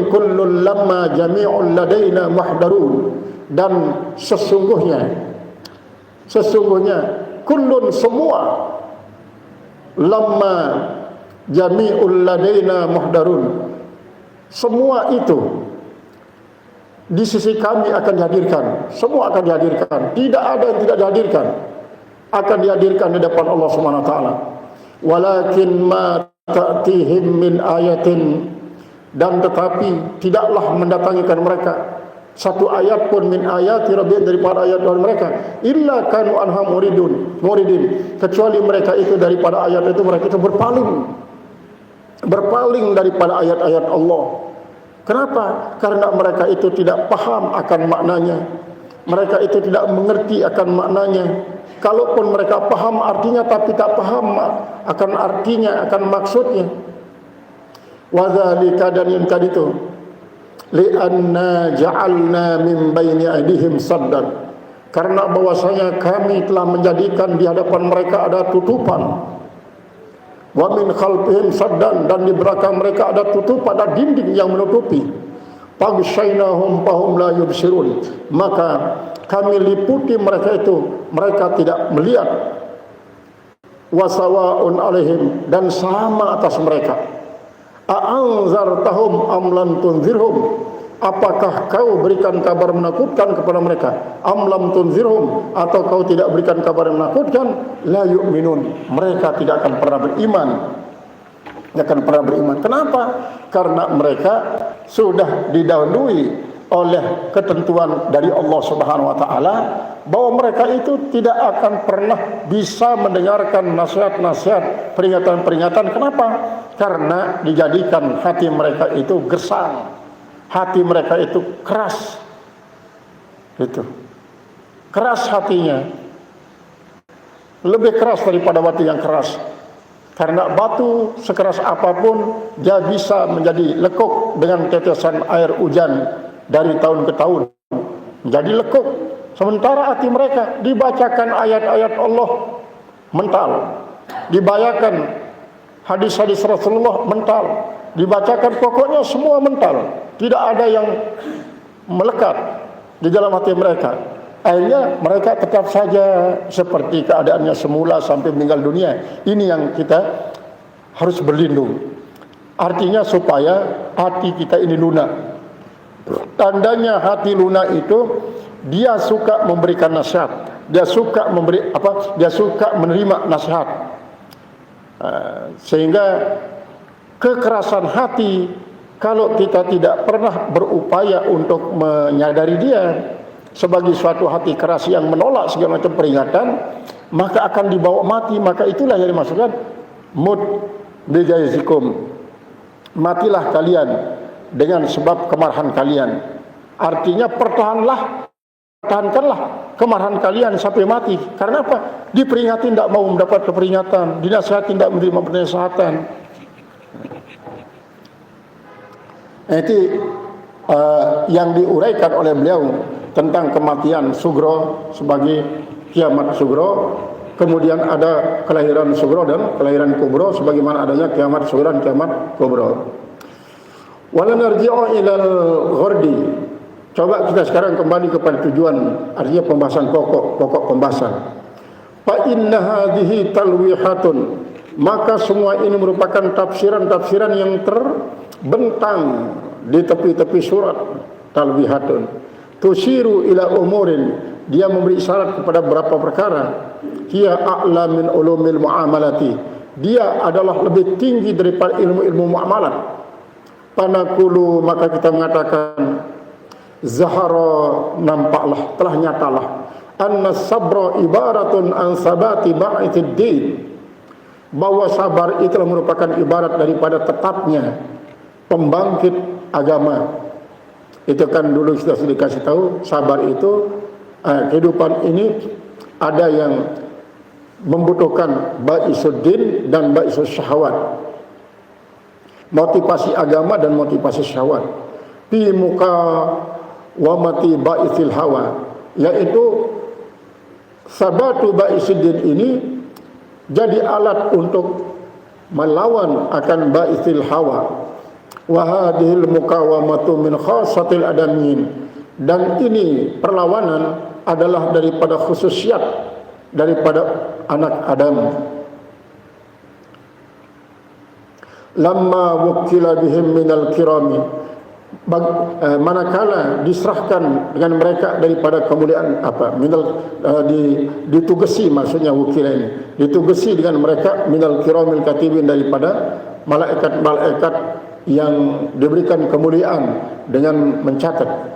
[SPEAKER 1] kullun lamma jami'un ladaina muhdarun, dan sesungguhnya kullun, semua, lamma jami'ul ladaina muhdarun, semua itu di sisi kami akan dihadirkan. Semua akan dihadirkan, tidak ada yang tidak dihadirkan, akan dihadirkan di depan Allah Subhanahu wa taala. Walakin ma ta'tihim min ayatin, dan tetapi tidaklah mendatangikan mereka satu ayat pun min ayati rabbihim, daripada ayat Tuhan mereka, illa kanu anha muridin, kecuali mereka itu daripada ayat itu mereka itu berpaling daripada ayat-ayat Allah. Kenapa? Karena mereka itu tidak paham akan maknanya. Mereka itu tidak mengerti akan maknanya. Kalaupun mereka paham artinya tapi tak paham akan artinya, akan maksudnya. Wa dzalika, dan yang tadi itu, li'anna ja'alna min baini aydihim saddan, karena bahwasanya kami telah menjadikan di hadapan mereka ada tutupan. Wa min khalfihim saddan, dan di belakang mereka ada tutupan, ada dinding yang menutupi. Faghshaynahum fahum la yubsirun, maka kami liputi mereka itu, mereka tidak melihat. Wasawa'un alaihim, dan sama atas mereka. A'anzartahum am lam tunzirhum, apakah kau berikan kabar menakutkan kepada mereka? Am lam tunzirhum, atau kau tidak berikan kabar menakutkan? La yu'minun, mereka tidak akan pernah beriman. Tidak akan pernah beriman. Kenapa? Karena mereka sudah didahului oleh ketentuan dari Allah Subhanahu wa taala bahwa mereka itu tidak akan pernah bisa mendengarkan nasihat-nasihat, peringatan-peringatan. Kenapa? Karena dijadikan hati mereka itu gersang, hati mereka itu keras. Itu keras hatinya, lebih keras daripada batu yang keras. Karena batu sekeras apapun dia bisa menjadi lekuk dengan tetesan air hujan dari tahun ke tahun, menjadi lekuk. Sementara hati mereka dibacakan ayat-ayat Allah mental, dibacakan hadis-hadis Rasulullah mental, dibacakan, pokoknya semua mental, tidak ada yang melekat di dalam hati mereka. Akhirnya mereka tetap saja seperti keadaannya semula sampai meninggal dunia. Ini yang kita harus berlindung. Artinya supaya hati kita ini lunak. Tandanya hati lunak itu dia suka memberikan nasihat, dia suka dia suka menerima nasihat. Sehingga kekerasan hati, kalau kita tidak pernah berupaya untuk menyadari dia sebagai suatu hati keras yang menolak segala macam peringatan, maka akan dibawa mati. Maka itulah yang dimaksudkan mut bijaizikum, matilah kalian dengan sebab kemarahan kalian. Artinya pertahankanlah kemarahan kalian sampai mati. Karena apa? Diperingati tidak mau mendapat peringatan, dinasihati tidak menerima penasihatan. Itu yang diuraikan oleh beliau tentang kematian sugro sebagai kiamat sugro, kemudian ada kelahiran sugro dan kelahiran kubro sebagaimana adanya kiamat sugro dan kiamat kubro. Wala narji'u ilal ghordi. Coba kita sekarang kembali kepada tujuan, artinya pembahasan pokok pembahasan. Fa inna hadhihi talwihatun, maka semua ini merupakan tafsiran-tafsiran yang terbentang di tepi-tepi surat. Talwihatun tusiru ila umurin, dia memberi isyarat kepada beberapa perkara. Hiya a'la min ulumil muamalati, dia adalah lebih tinggi daripada ilmu-ilmu muamalat. Panakulu, maka kita mengatakan zahara, nampaklah, telah nyatalah, anna sabra ibaratun an sabati ba'itid din, bahwa sabar itu merupakan ibarat daripada tetapnya pembangkit agama. Itu kan dulu sudah dikasih tahu, sabar itu kehidupan ini ada yang membutuhkan ba'isuddin dan ba'isus syahwat, motivasi agama dan motivasi syahwat. Fi muka wa mati ba'isil hawa, yaitu sabatu ba'isuddin ini jadi alat untuk melawan akan ba'isil hawa. Wa hadhil mukawamatu min khassatil adamin, dan ini perlawanan adalah daripada khususiat daripada anak Adam. Lamma wukila bihim minal kirami, manakala diserahkan dengan mereka daripada kemuliaan ditugesi, maksudnya wukila ini ditugesi dengan mereka minal kiramil katibin, daripada malaikat-malaikat yang diberikan kemuliaan dengan mencatat.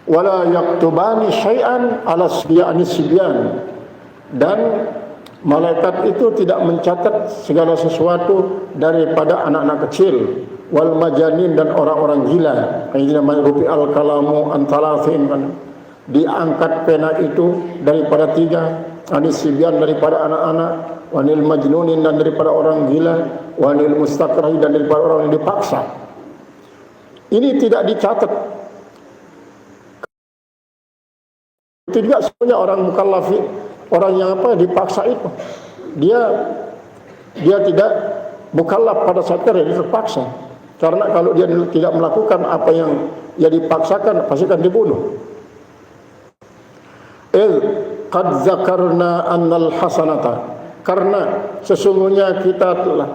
[SPEAKER 1] Wala yaktubani syai'an ala sibyan, dan malaikat itu tidak mencatat segala sesuatu daripada anak-anak kecil, wal majanin, dan orang-orang gila. Ini namanya rufi al-kalamu antalathin, kan diangkat pena itu daripada 3, anis sibyan daripada anak-anak, wanil majnunin dan daripada orang gila, wanil mustakrahi dan daripada orang yang dipaksa. Ini tidak dicatat. Itu juga sebenarnya orang mukallafi, orang yang dipaksa itu, dia tidak mukallaf pada saat dia terpaksa. Karena kalau dia tidak melakukan apa yang dia dipaksakan, pasti akan dibunuh. Qad zakarna annal hasanata, karena sesungguhnya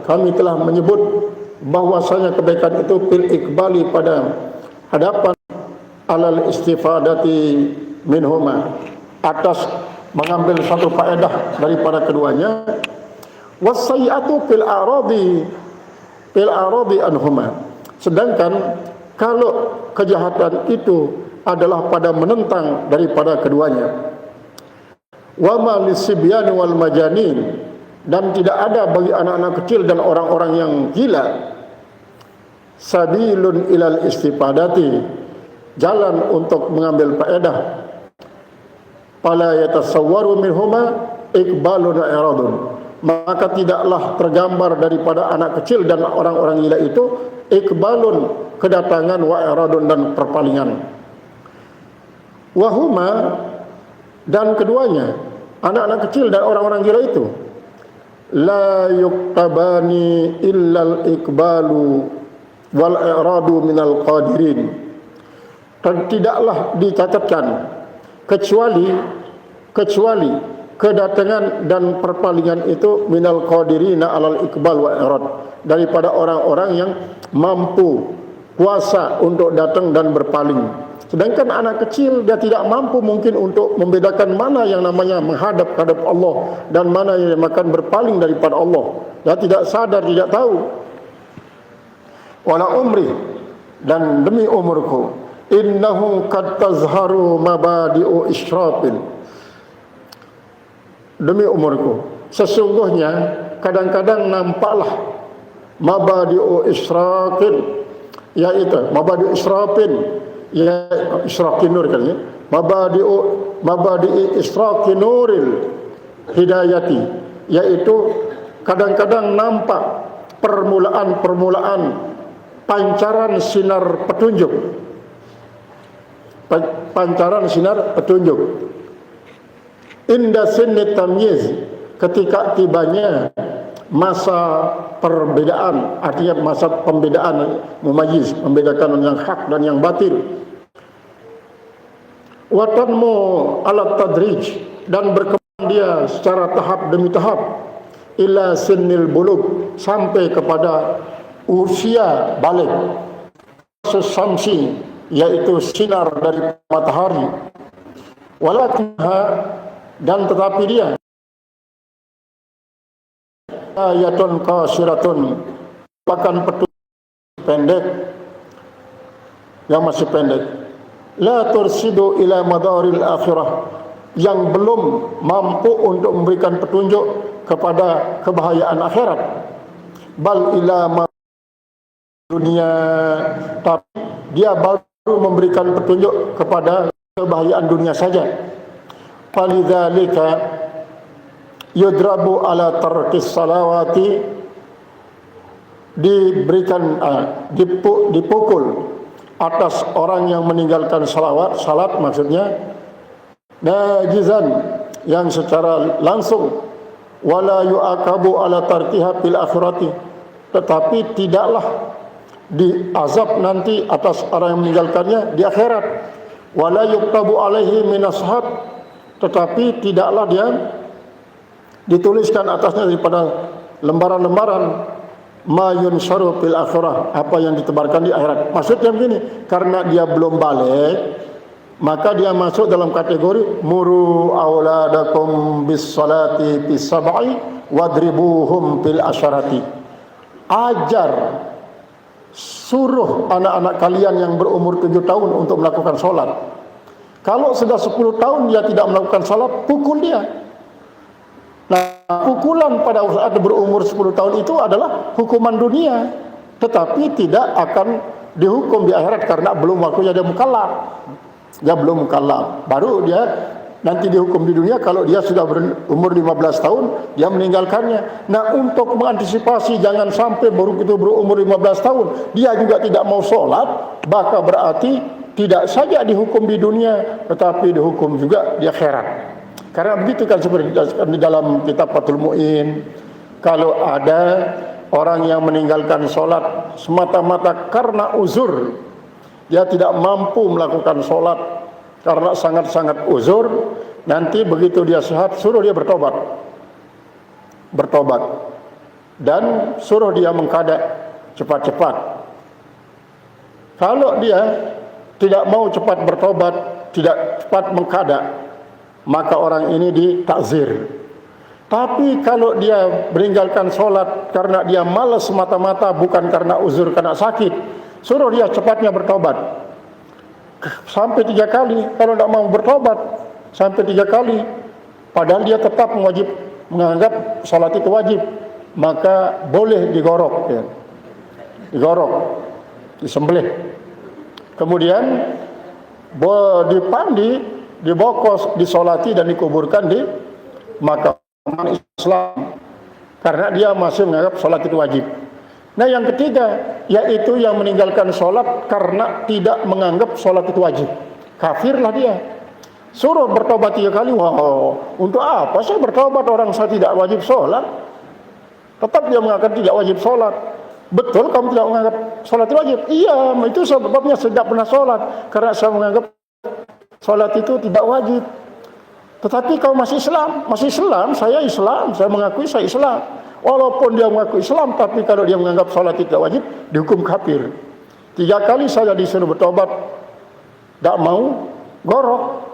[SPEAKER 1] kami telah menyebut bahwasanya kebaikan itu fil ikbali, pada hadapan, alal istifadati minhuma, atas mengambil satu faedah daripada keduanya, wasayatu fil aradi anhuma, sedangkan kalau kejahatan itu adalah pada menentang daripada keduanya. Wa ma lisibyani wal majanin, dan tidak ada bagi anak-anak kecil dan orang-orang yang gila sabilun ilal istifadati, jalan untuk mengambil faedah, fala yatasawwaru minhuma iqbalun wa iradun, maka tidaklah tergambar daripada anak kecil dan orang-orang gila itu iqbalun, kedatangan, wa iradun, dan perpalingan. Wahuma, dan keduanya, anak-anak kecil dan orang-orang gila itu, la yuktabani illal iqbalu wal i'radu minal qadirin, dan tidaklah dicatatkan kecuali kedatangan dan perpalingan itu minal qadirina alal iqbal wa i'rad, daripada orang-orang yang mampu kuasa untuk datang dan berpaling. Sedangkan anak kecil dia tidak mampu mungkin untuk membedakan mana yang namanya menghadap hadap Allah dan mana yang akan berpaling daripada Allah. Dia tidak sadar, tidak tahu. Wala umri, dan demi umurku, innahu qad tazharu mabadi'u israfil, demi umurku, sesungguhnya kadang-kadang nampaklah mabadi'u israfil, yaitu mabadi'u israfil, ya israqin nur kan ya, mabadi'i israqin nuril hidayati, yaitu kadang-kadang nampak permulaan pancaran sinar petunjuk. pancaran sinar petunjuk. Inda sinni tamyiz, ketika tibanya masa perbedaan, artinya masa pembedaan, mumayyiz, membedakan yang hak dan yang batil. Wa tanmu ala tadrij, dan berkembang dia secara tahap demi tahap, ila sinnil bulugh, sampai kepada usia balik. Sesamsi, yaitu sinar dari matahari. Walakinha, dan tetapi dia ayatun qasiratun, bahkan petunjuk pendek, yang masih pendek. La tursidu ila madaril akhirah, yang belum mampu untuk memberikan petunjuk kepada kebahayaan akhirat. Bal ila dunia, tapi dia baru memberikan petunjuk kepada kebahayaan dunia saja. Falidzalika yudrabu ala tarkis salawati, diberikan dipukul atas orang yang meninggalkan salat maksudnya, najizan, yang secara langsung, wala yu'akabu ala tarkiha fil akhirati, tetapi tidaklah diazab nanti atas orang yang meninggalkannya di akhirat. Wala yuktabu alaihi min ashab, tetapi tidaklah dia dituliskan atasnya daripada lembaran-lembaran ma yunsharu fil akhirah, apa yang ditebarkan di akhirat. Maksudnya begini, karena dia belum balik, maka dia masuk dalam kategori muru auladakum bis salati bis sab'i wadribuhum fil asyarati. Ajar, suruh anak-anak kalian yang berumur 7 tahun untuk melakukan sholat. Kalau sudah 10 tahun dia tidak melakukan sholat, pukul dia. Nah, pukulan pada saat berumur 10 tahun itu adalah hukuman dunia, tetapi tidak akan dihukum di akhirat karena belum waktunya dia mukallaf. Dia belum mukallaf. Baru dia nanti dihukum di dunia kalau dia sudah berumur 15 tahun, dia meninggalkannya. Nah, untuk mengantisipasi jangan sampai baru itu berumur 15 tahun, dia juga tidak mau sholat, maka berarti tidak saja dihukum di dunia, tetapi dihukum juga di akhirat. Karena begitu kan, seperti di dalam kitab Fathul Mu'in, kalau ada orang yang meninggalkan sholat semata-mata karena uzur, dia tidak mampu melakukan sholat karena sangat-sangat uzur, nanti begitu dia sehat, suruh dia bertobat, dan suruh dia mengkada cepat-cepat. Kalau dia tidak mau cepat bertobat, tidak cepat mengkada, maka orang ini ditakzir. Tapi kalau dia meninggalkan sholat karena dia malas semata-mata, bukan karena uzur, karena sakit, suruh dia cepatnya bertobat. Sampai 3 kali, kalau tidak mau bertobat sampai 3 kali, padahal dia tetap menganggap sholat itu wajib, maka boleh digorok, ya. Digorok, disembelih, kemudian dipandi, dibokos, disolati dan dikuburkan di makam Islam, karena dia masih menganggap sholat itu wajib. Nah, yang ketiga, yaitu yang meninggalkan sholat karena tidak menganggap sholat itu wajib, kafirlah dia. Suruh bertobat 3 kali. Wow, untuk apa saya bertobat, orang saya tidak wajib sholat? Tetap dia mengatakan tidak wajib sholat. Betul kamu tidak menganggap sholat itu wajib? Iya, itu sebabnya saya tidak pernah sholat, karena saya menganggap sholat itu tidak wajib. Tetapi kau masih Islam, saya mengakui saya Islam. Walaupun dia mengaku Islam, tapi kalau dia menganggap sholat tidak wajib, dihukum kafir. 3 kali saja disuruh bertobat, tidak mau, gorok.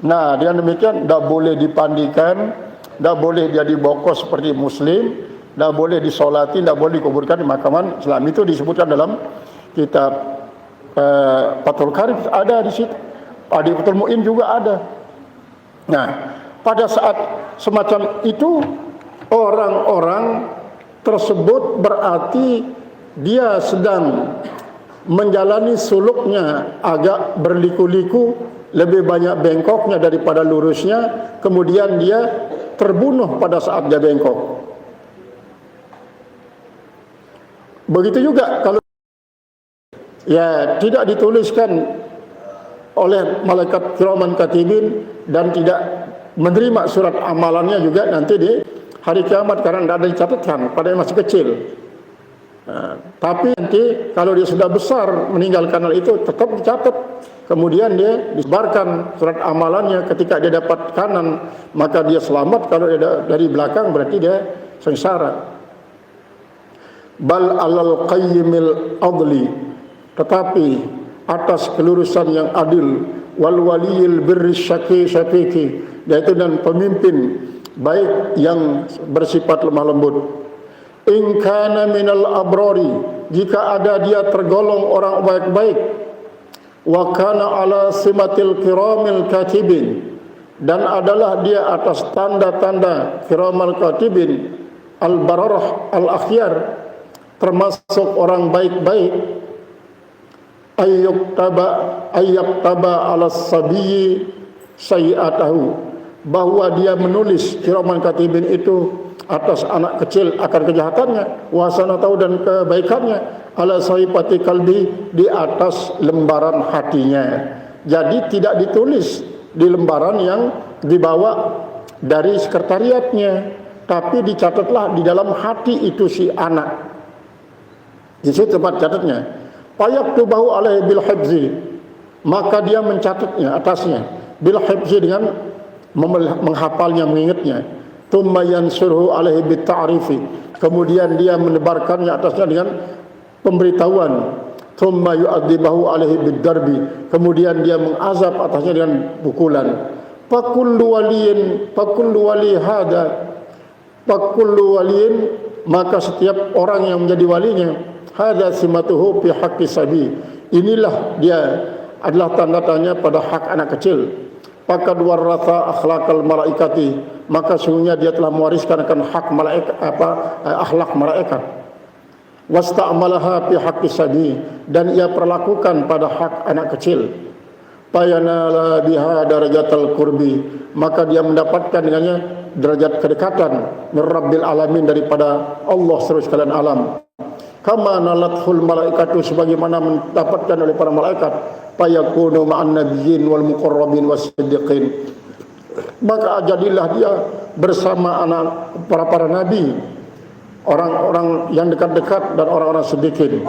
[SPEAKER 1] Nah, dengan demikian tidak boleh dipandikan, tidak boleh dia dibokos seperti muslim, tidak boleh disolati, tidak boleh dikuburkan di makaman Islam. Itu disebutkan dalam kitab Fathul Qarib, ada di situ. Di Fathul Mu'in juga ada. Nah, pada saat semacam itu, orang-orang tersebut berarti dia sedang menjalani suluknya agak berliku-liku, lebih banyak bengkoknya daripada lurusnya, kemudian dia terbunuh pada saat dia bengkok. Begitu juga kalau ya tidak dituliskan oleh malaikat kiraman katibin dan tidak menerima surat amalannya juga nanti di hari kiamat karena tidak ada dicatatkan pada yang masih kecil. Tapi nanti kalau dia sudah besar meninggalkan hal itu tetap dicatat. Kemudian dia disebarkan surat amalannya. Ketika dia dapat kanan maka dia selamat, kalau dia dari belakang berarti dia sengsara. Bal alal qayyimil adli, tetapi atas kelurusan yang adil, wal waliyil birri syafiqi, yaitu dan pemimpin baik yang bersifat lemah lembut. In kana minal abrari, jika ada dia tergolong orang baik-baik, wa kana ala simatil kiramil katibin, dan adalah dia atas tanda-tanda kiramal katibin, al bararah al akhyar, termasuk orang baik-baik, ayyuktaba ala sabiyyi sayi'atahu, bahwa dia menulis kiraman katibin itu atas anak kecil akan kejahatannya, wasanatahu dan kebaikannya, ala sahifati kalbi, di atas lembaran hatinya. Jadi tidak ditulis di lembaran yang dibawa dari sekretariatnya, tapi dicatatlah di dalam hati itu si anak. Di situ tempat catatnya. Fayaktubahu alaihi bil hifzi, maka dia mencatatnya atasnya bil hifzi dengan menghafalnya, mengingatnya. Tsumma yansuruhu alaihi bit ta'rifi, kemudian dia menebarkannya atasnya dengan pemberitahuan. Tsumma yu'adzibahu alaihi bid darbi, kemudian dia mengazab atasnya dengan pukulan. Fakullu waliyin, maka setiap orang yang menjadi walinya, hadza simatuhu fi haqqi sabi, inilah dia adalah tanda-tandanya pada hak anak kecil. Faqad waratha akhlaqal malaikati, maka sungguhnya dia telah mewariskan akan hak malaikat, akhlak malaikat. Wasta'malaha fi haqqi sabi, dan ia perlakukan pada hak anak kecil. Fayanala biha darajatal qurbi, maka dia mendapatkan dengannya derajat kedekatan min rabbil alamin, daripada Allah seluruh sekalian alam. Kama nalathul malaikatu, sebagaimana mendapatkan oleh para malaikat. Fayakunu ma'an nabiyyin wal muqarrabin was-siddiqin, maka jadilah dia bersama anak para nabi, orang-orang yang dekat-dekat dan orang-orang siddiqin.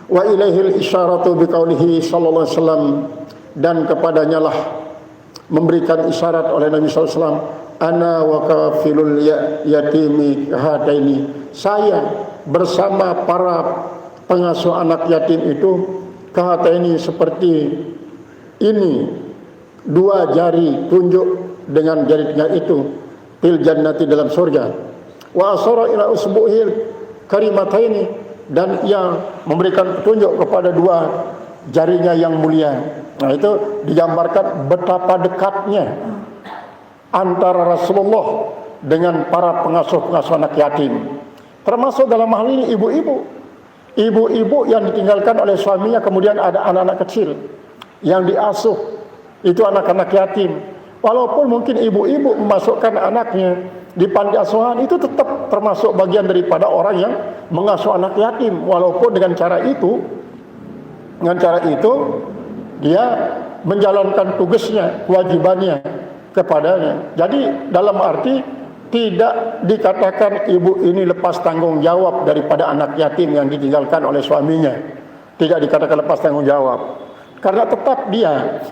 [SPEAKER 1] Wa ilaihil isyaratu biqaulihi sallallahu alaihi wasallam, dan kepadanya lah memberikan isyarat oleh Nabi sallallahu alaihi wasallam, ana wa kafilul yatimi hadaini, saya bersama para pengasuh anak yatim itu, kahataini, seperti ini, dua jari tunjuk dengan jarinya itu, fil jannati, dalam surga. Wa asara ila usbu'il karimataini, dan ia memberikan petunjuk kepada dua jarinya yang mulia. Nah, itu digambarkan betapa dekatnya antara Rasulullah dengan para pengasuh-pengasuh anak yatim. Termasuk dalam hal ini ibu-ibu yang ditinggalkan oleh suaminya, kemudian ada anak-anak kecil yang diasuh, itu anak-anak yatim. Walaupun mungkin ibu-ibu memasukkan anaknya di panti asuhan, itu tetap termasuk bagian daripada orang yang mengasuh anak yatim. Walaupun dengan cara itu dia menjalankan tugasnya, kewajibannya kepadanya. Jadi dalam arti tidak dikatakan ibu ini lepas tanggung jawab daripada anak yatim yang ditinggalkan oleh suaminya. Tidak dikatakan lepas tanggung jawab, karena tetap dia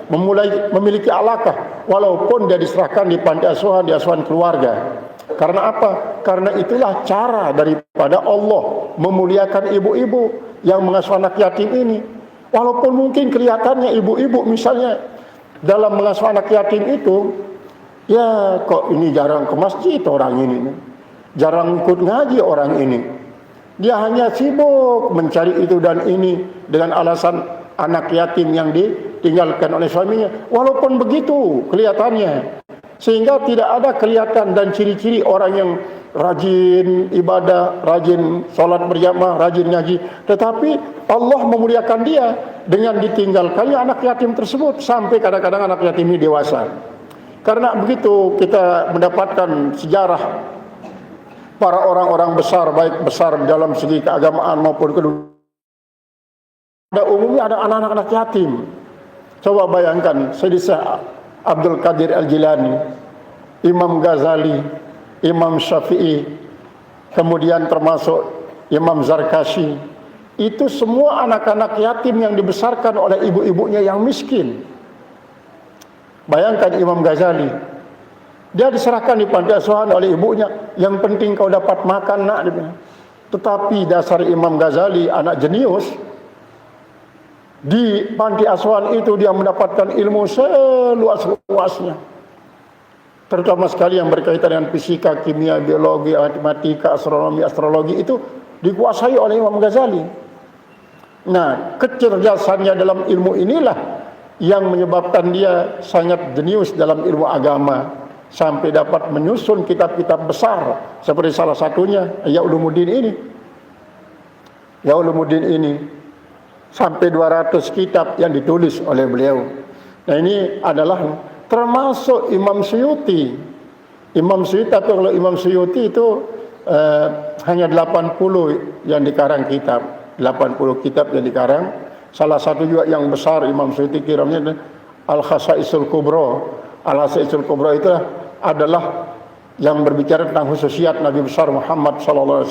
[SPEAKER 1] memiliki alaqah, walaupun dia diserahkan di panti asuhan, di asuhan keluarga. Karena apa? Karena itulah cara daripada Allah memuliakan ibu-ibu yang mengasuh anak yatim ini. Walaupun mungkin kelihatannya ibu-ibu misalnya dalam mengasuh anak yatim itu, ya kok ini jarang ke masjid orang ini, jarang ikut ngaji orang ini, dia hanya sibuk mencari itu dan ini dengan alasan anak yatim yang ditinggalkan oleh suaminya. Walaupun begitu kelihatannya, sehingga tidak ada kelihatan dan ciri-ciri orang yang rajin ibadah, rajin sholat berjamaah, rajin ngaji. Tetapi Allah memuliakan dia dengan ditinggalkannya anak yatim tersebut, sampai kadang-kadang anak yatim ini dewasa. Karena begitu kita mendapatkan sejarah para orang-orang besar, baik besar dalam segi keagamaan maupun kedua, pada umumnya ada anak-anak yatim. Coba bayangkan Sayyidi Syekh Abdul Qadir Al-Jilani, Imam Ghazali, Imam Syafi'i, kemudian termasuk Imam Zarkashi. Itu semua anak-anak yatim yang dibesarkan oleh ibu-ibunya yang miskin. Bayangkan Imam Ghazali, dia diserahkan di panti asuhan oleh ibunya, yang penting kau dapat makan nak. Tetapi dasar Imam Ghazali anak jenius, di panti asuhan itu dia mendapatkan ilmu seluas-luasnya, terutama sekali yang berkaitan dengan fisika, kimia, biologi, matematika, astronomi, astrologi, itu dikuasai oleh Imam Ghazali. Nah, kecerdasannya dalam ilmu inilah yang menyebabkan dia sangat jenius dalam ilmu agama, sampai dapat menyusun kitab-kitab besar seperti salah satunya Ihya Ulumuddin ini. Ihya Ulumuddin ini sampai 200 kitab yang ditulis oleh beliau. Nah, ini adalah termasuk Imam Suyuti. Imam Suyuti, tapi kalau Imam Suyuti itu hanya 80 yang dikarang kitab. 80 kitab yang dikarang. Salah satu juga yang besar Imam Suyuti kiramnya Al-Khasaisul Kubra. Al-Khasaisul Kubra itu adalah yang berbicara tentang khususiat Nabi besar Muhammad SAW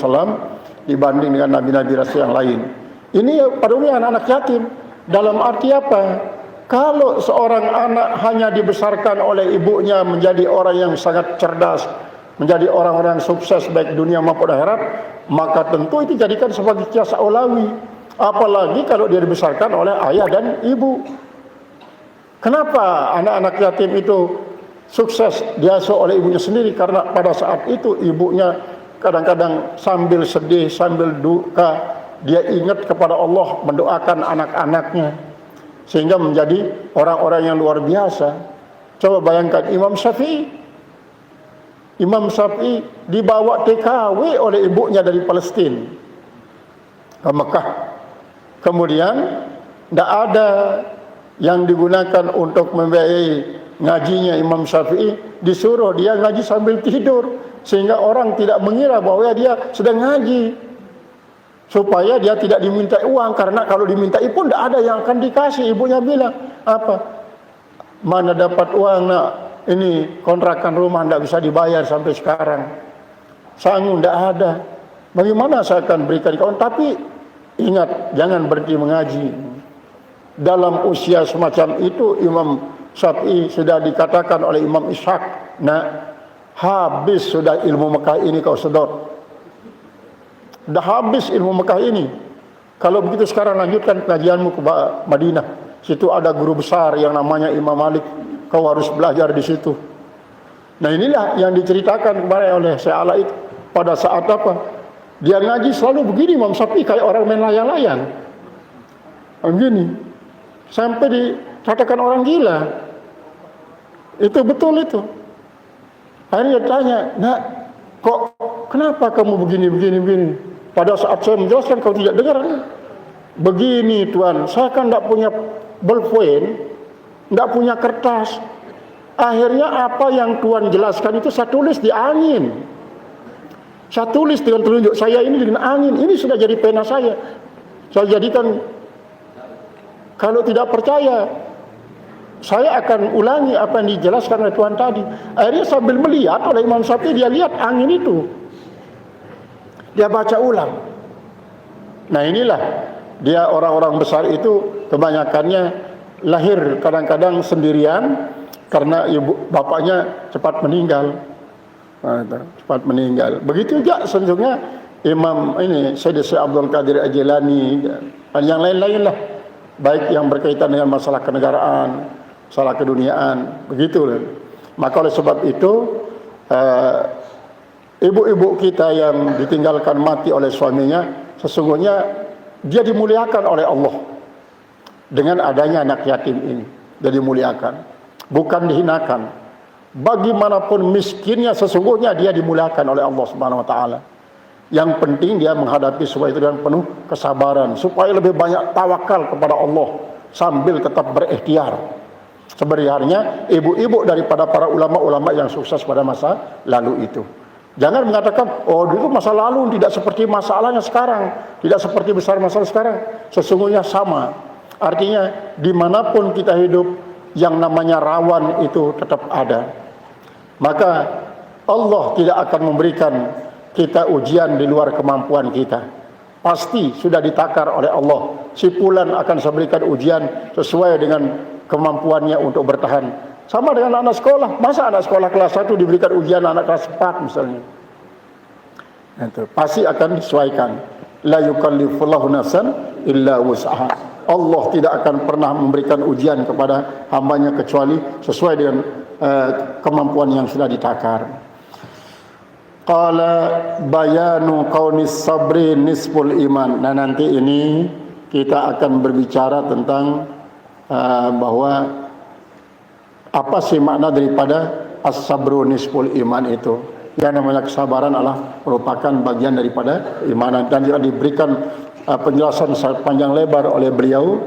[SPEAKER 1] dibanding dengan nabi-nabi rasul yang lain. Ini pada umumnya anak-anak yatim. Dalam arti apa? Kalau seorang anak hanya dibesarkan oleh ibunya menjadi orang yang sangat cerdas, menjadi orang-orang sukses baik dunia maupun akhirat, maka tentu itu dijadikan sebagai kias aulawi. Apalagi kalau dia dibesarkan oleh ayah dan ibu. Kenapa anak-anak yatim itu sukses diasuh oleh ibunya sendiri? Karena pada saat itu ibunya kadang-kadang sambil sedih, sambil duka, dia ingat kepada Allah, mendoakan anak-anaknya, sehingga menjadi orang-orang yang luar biasa. Coba bayangkan Imam Syafi'i. Imam Syafi'i dibawa TKW oleh ibunya dari Palestina ke Mekah. Kemudian tidak ada yang digunakan untuk membiayai ngajinya Imam Syafi'i, disuruh dia ngaji sambil tidur, sehingga orang tidak mengira bahwa dia sedang ngaji, supaya dia tidak diminta uang. Karena kalau dimintai pun tidak ada yang akan dikasih. Ibunya bilang, apa? Mana dapat uang nak? Ini kontrakan rumah tidak bisa dibayar sampai sekarang. Sanggup tidak ada. Bagaimana saya akan berikan kawan? Tapi ingat, jangan berhenti mengaji. Dalam usia semacam itu Imam Syafi'i sudah dikatakan oleh Imam Ishaq, nah habis sudah ilmu Mekah ini kau sedot. Dah habis ilmu Mekah ini. Kalau begitu sekarang lanjutkan pengajianmu ke Madinah. Situ ada guru besar yang namanya Imam Malik. Kau harus belajar di situ. Nah, inilah yang diceritakan kemarin oleh Syekh Ala itu. Pada saat apa? Dia ngaji selalu begini Imam Syafi'i, kayak orang main layang-layang. Begini. Sampai dikatakan orang gila. Itu betul itu. Akhirnya tanya, nak, kok kenapa kamu begini? Pada saat saya menjelaskan kau tidak dengar. Begini tuan, saya kan tidak punya bolpen, tidak punya kertas. Akhirnya apa yang tuan jelaskan itu saya tulis di angin. Saya tulis dengan telunjuk saya ini dengan angin. Ini sudah jadi pena saya. Saya jadikan, kalau tidak percaya, saya akan ulangi apa yang dijelaskan oleh tuan tadi. Akhirnya sambil melihat oleh Imam Syafi'i, dia lihat angin itu. Dia baca ulang. Nah, inilah dia, orang-orang besar itu kebanyakannya lahir kadang-kadang sendirian karena ibu bapaknya cepat meninggal. Cepat meninggal. Begitu juga sesungguhnya Imam ini Sayyidi Syekh Abdul Qadir Al-Jilani dan yang lain-lain lah, baik yang berkaitan dengan masalah kenegaraan, masalah keduniaan, begitu. Maka oleh sebab itu ibu-ibu kita yang ditinggalkan mati oleh suaminya, sesungguhnya dia dimuliakan oleh Allah dengan adanya anak yatim ini. Dia dimuliakan, bukan dihinakan. Bagaimanapun miskinnya, sesungguhnya dia dimuliakan oleh Allah Subhanahu Wa Taala. Yang penting dia menghadapi semua itu dengan penuh kesabaran, supaya lebih banyak tawakal kepada Allah sambil tetap berikhtiar. Sebenarnya ibu-ibu daripada para ulama-ulama yang sukses pada masa lalu itu. Jangan mengatakan, oh itu masa lalu tidak seperti masalahnya sekarang, tidak seperti besar masalah sekarang. Sesungguhnya sama. Artinya dimanapun kita hidup, yang namanya rawan itu tetap ada. Maka Allah tidak akan memberikan kita ujian di luar kemampuan kita. Pasti sudah ditakar oleh Allah. Si fulan akan saya berikan ujian sesuai dengan kemampuannya untuk bertahan. Sama dengan anak sekolah. Masa anak sekolah kelas 1 diberikan ujian anak kelas 4 misalnya? Itu pasti akan disesuaikan. La yukallifullahu nafsan illa wus'aha. Allah tidak akan pernah memberikan ujian kepada hambanya kecuali sesuai dengan kemampuan yang sudah ditakar. Qala bayanu kaunis sabri nisful iman. Nah, nanti ini kita akan berbicara tentang bahwa apa sih makna daripada as-sabru nisful iman itu. Yang namanya kesabaran adalah merupakan bagian daripada iman, dan juga diberikan penjelasan panjang lebar oleh beliau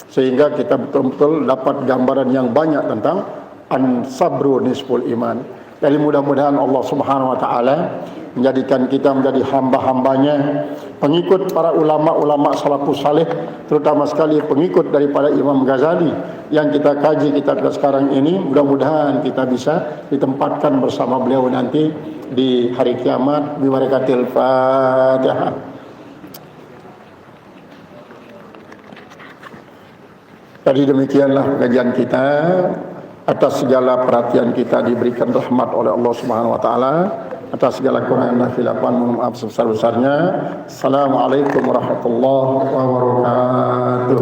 [SPEAKER 1] sehingga kita betul-betul dapat gambaran yang banyak tentang an-sabru nisful iman. Jadi mudah-mudahan Allah Subhanahu wa taala menjadikan kita menjadi hamba-hambanya, pengikut para ulama-ulama salafus saleh, terutama sekali pengikut daripada Imam Ghazali yang kita kaji kitab sekarang ini. Mudah-mudahan kita bisa ditempatkan bersama beliau nanti di hari kiamat. Bi barakatil Fatihah. Tadi demikianlah pengajian kita. Atas segala perhatian kita diberikan rahmat oleh Allah Subhanahu wa taala. Atas segala kekurangan dan khilafan, mohon maaf sebesar-besarnya. Assalamualaikum warahmatullahi wabarakatuh.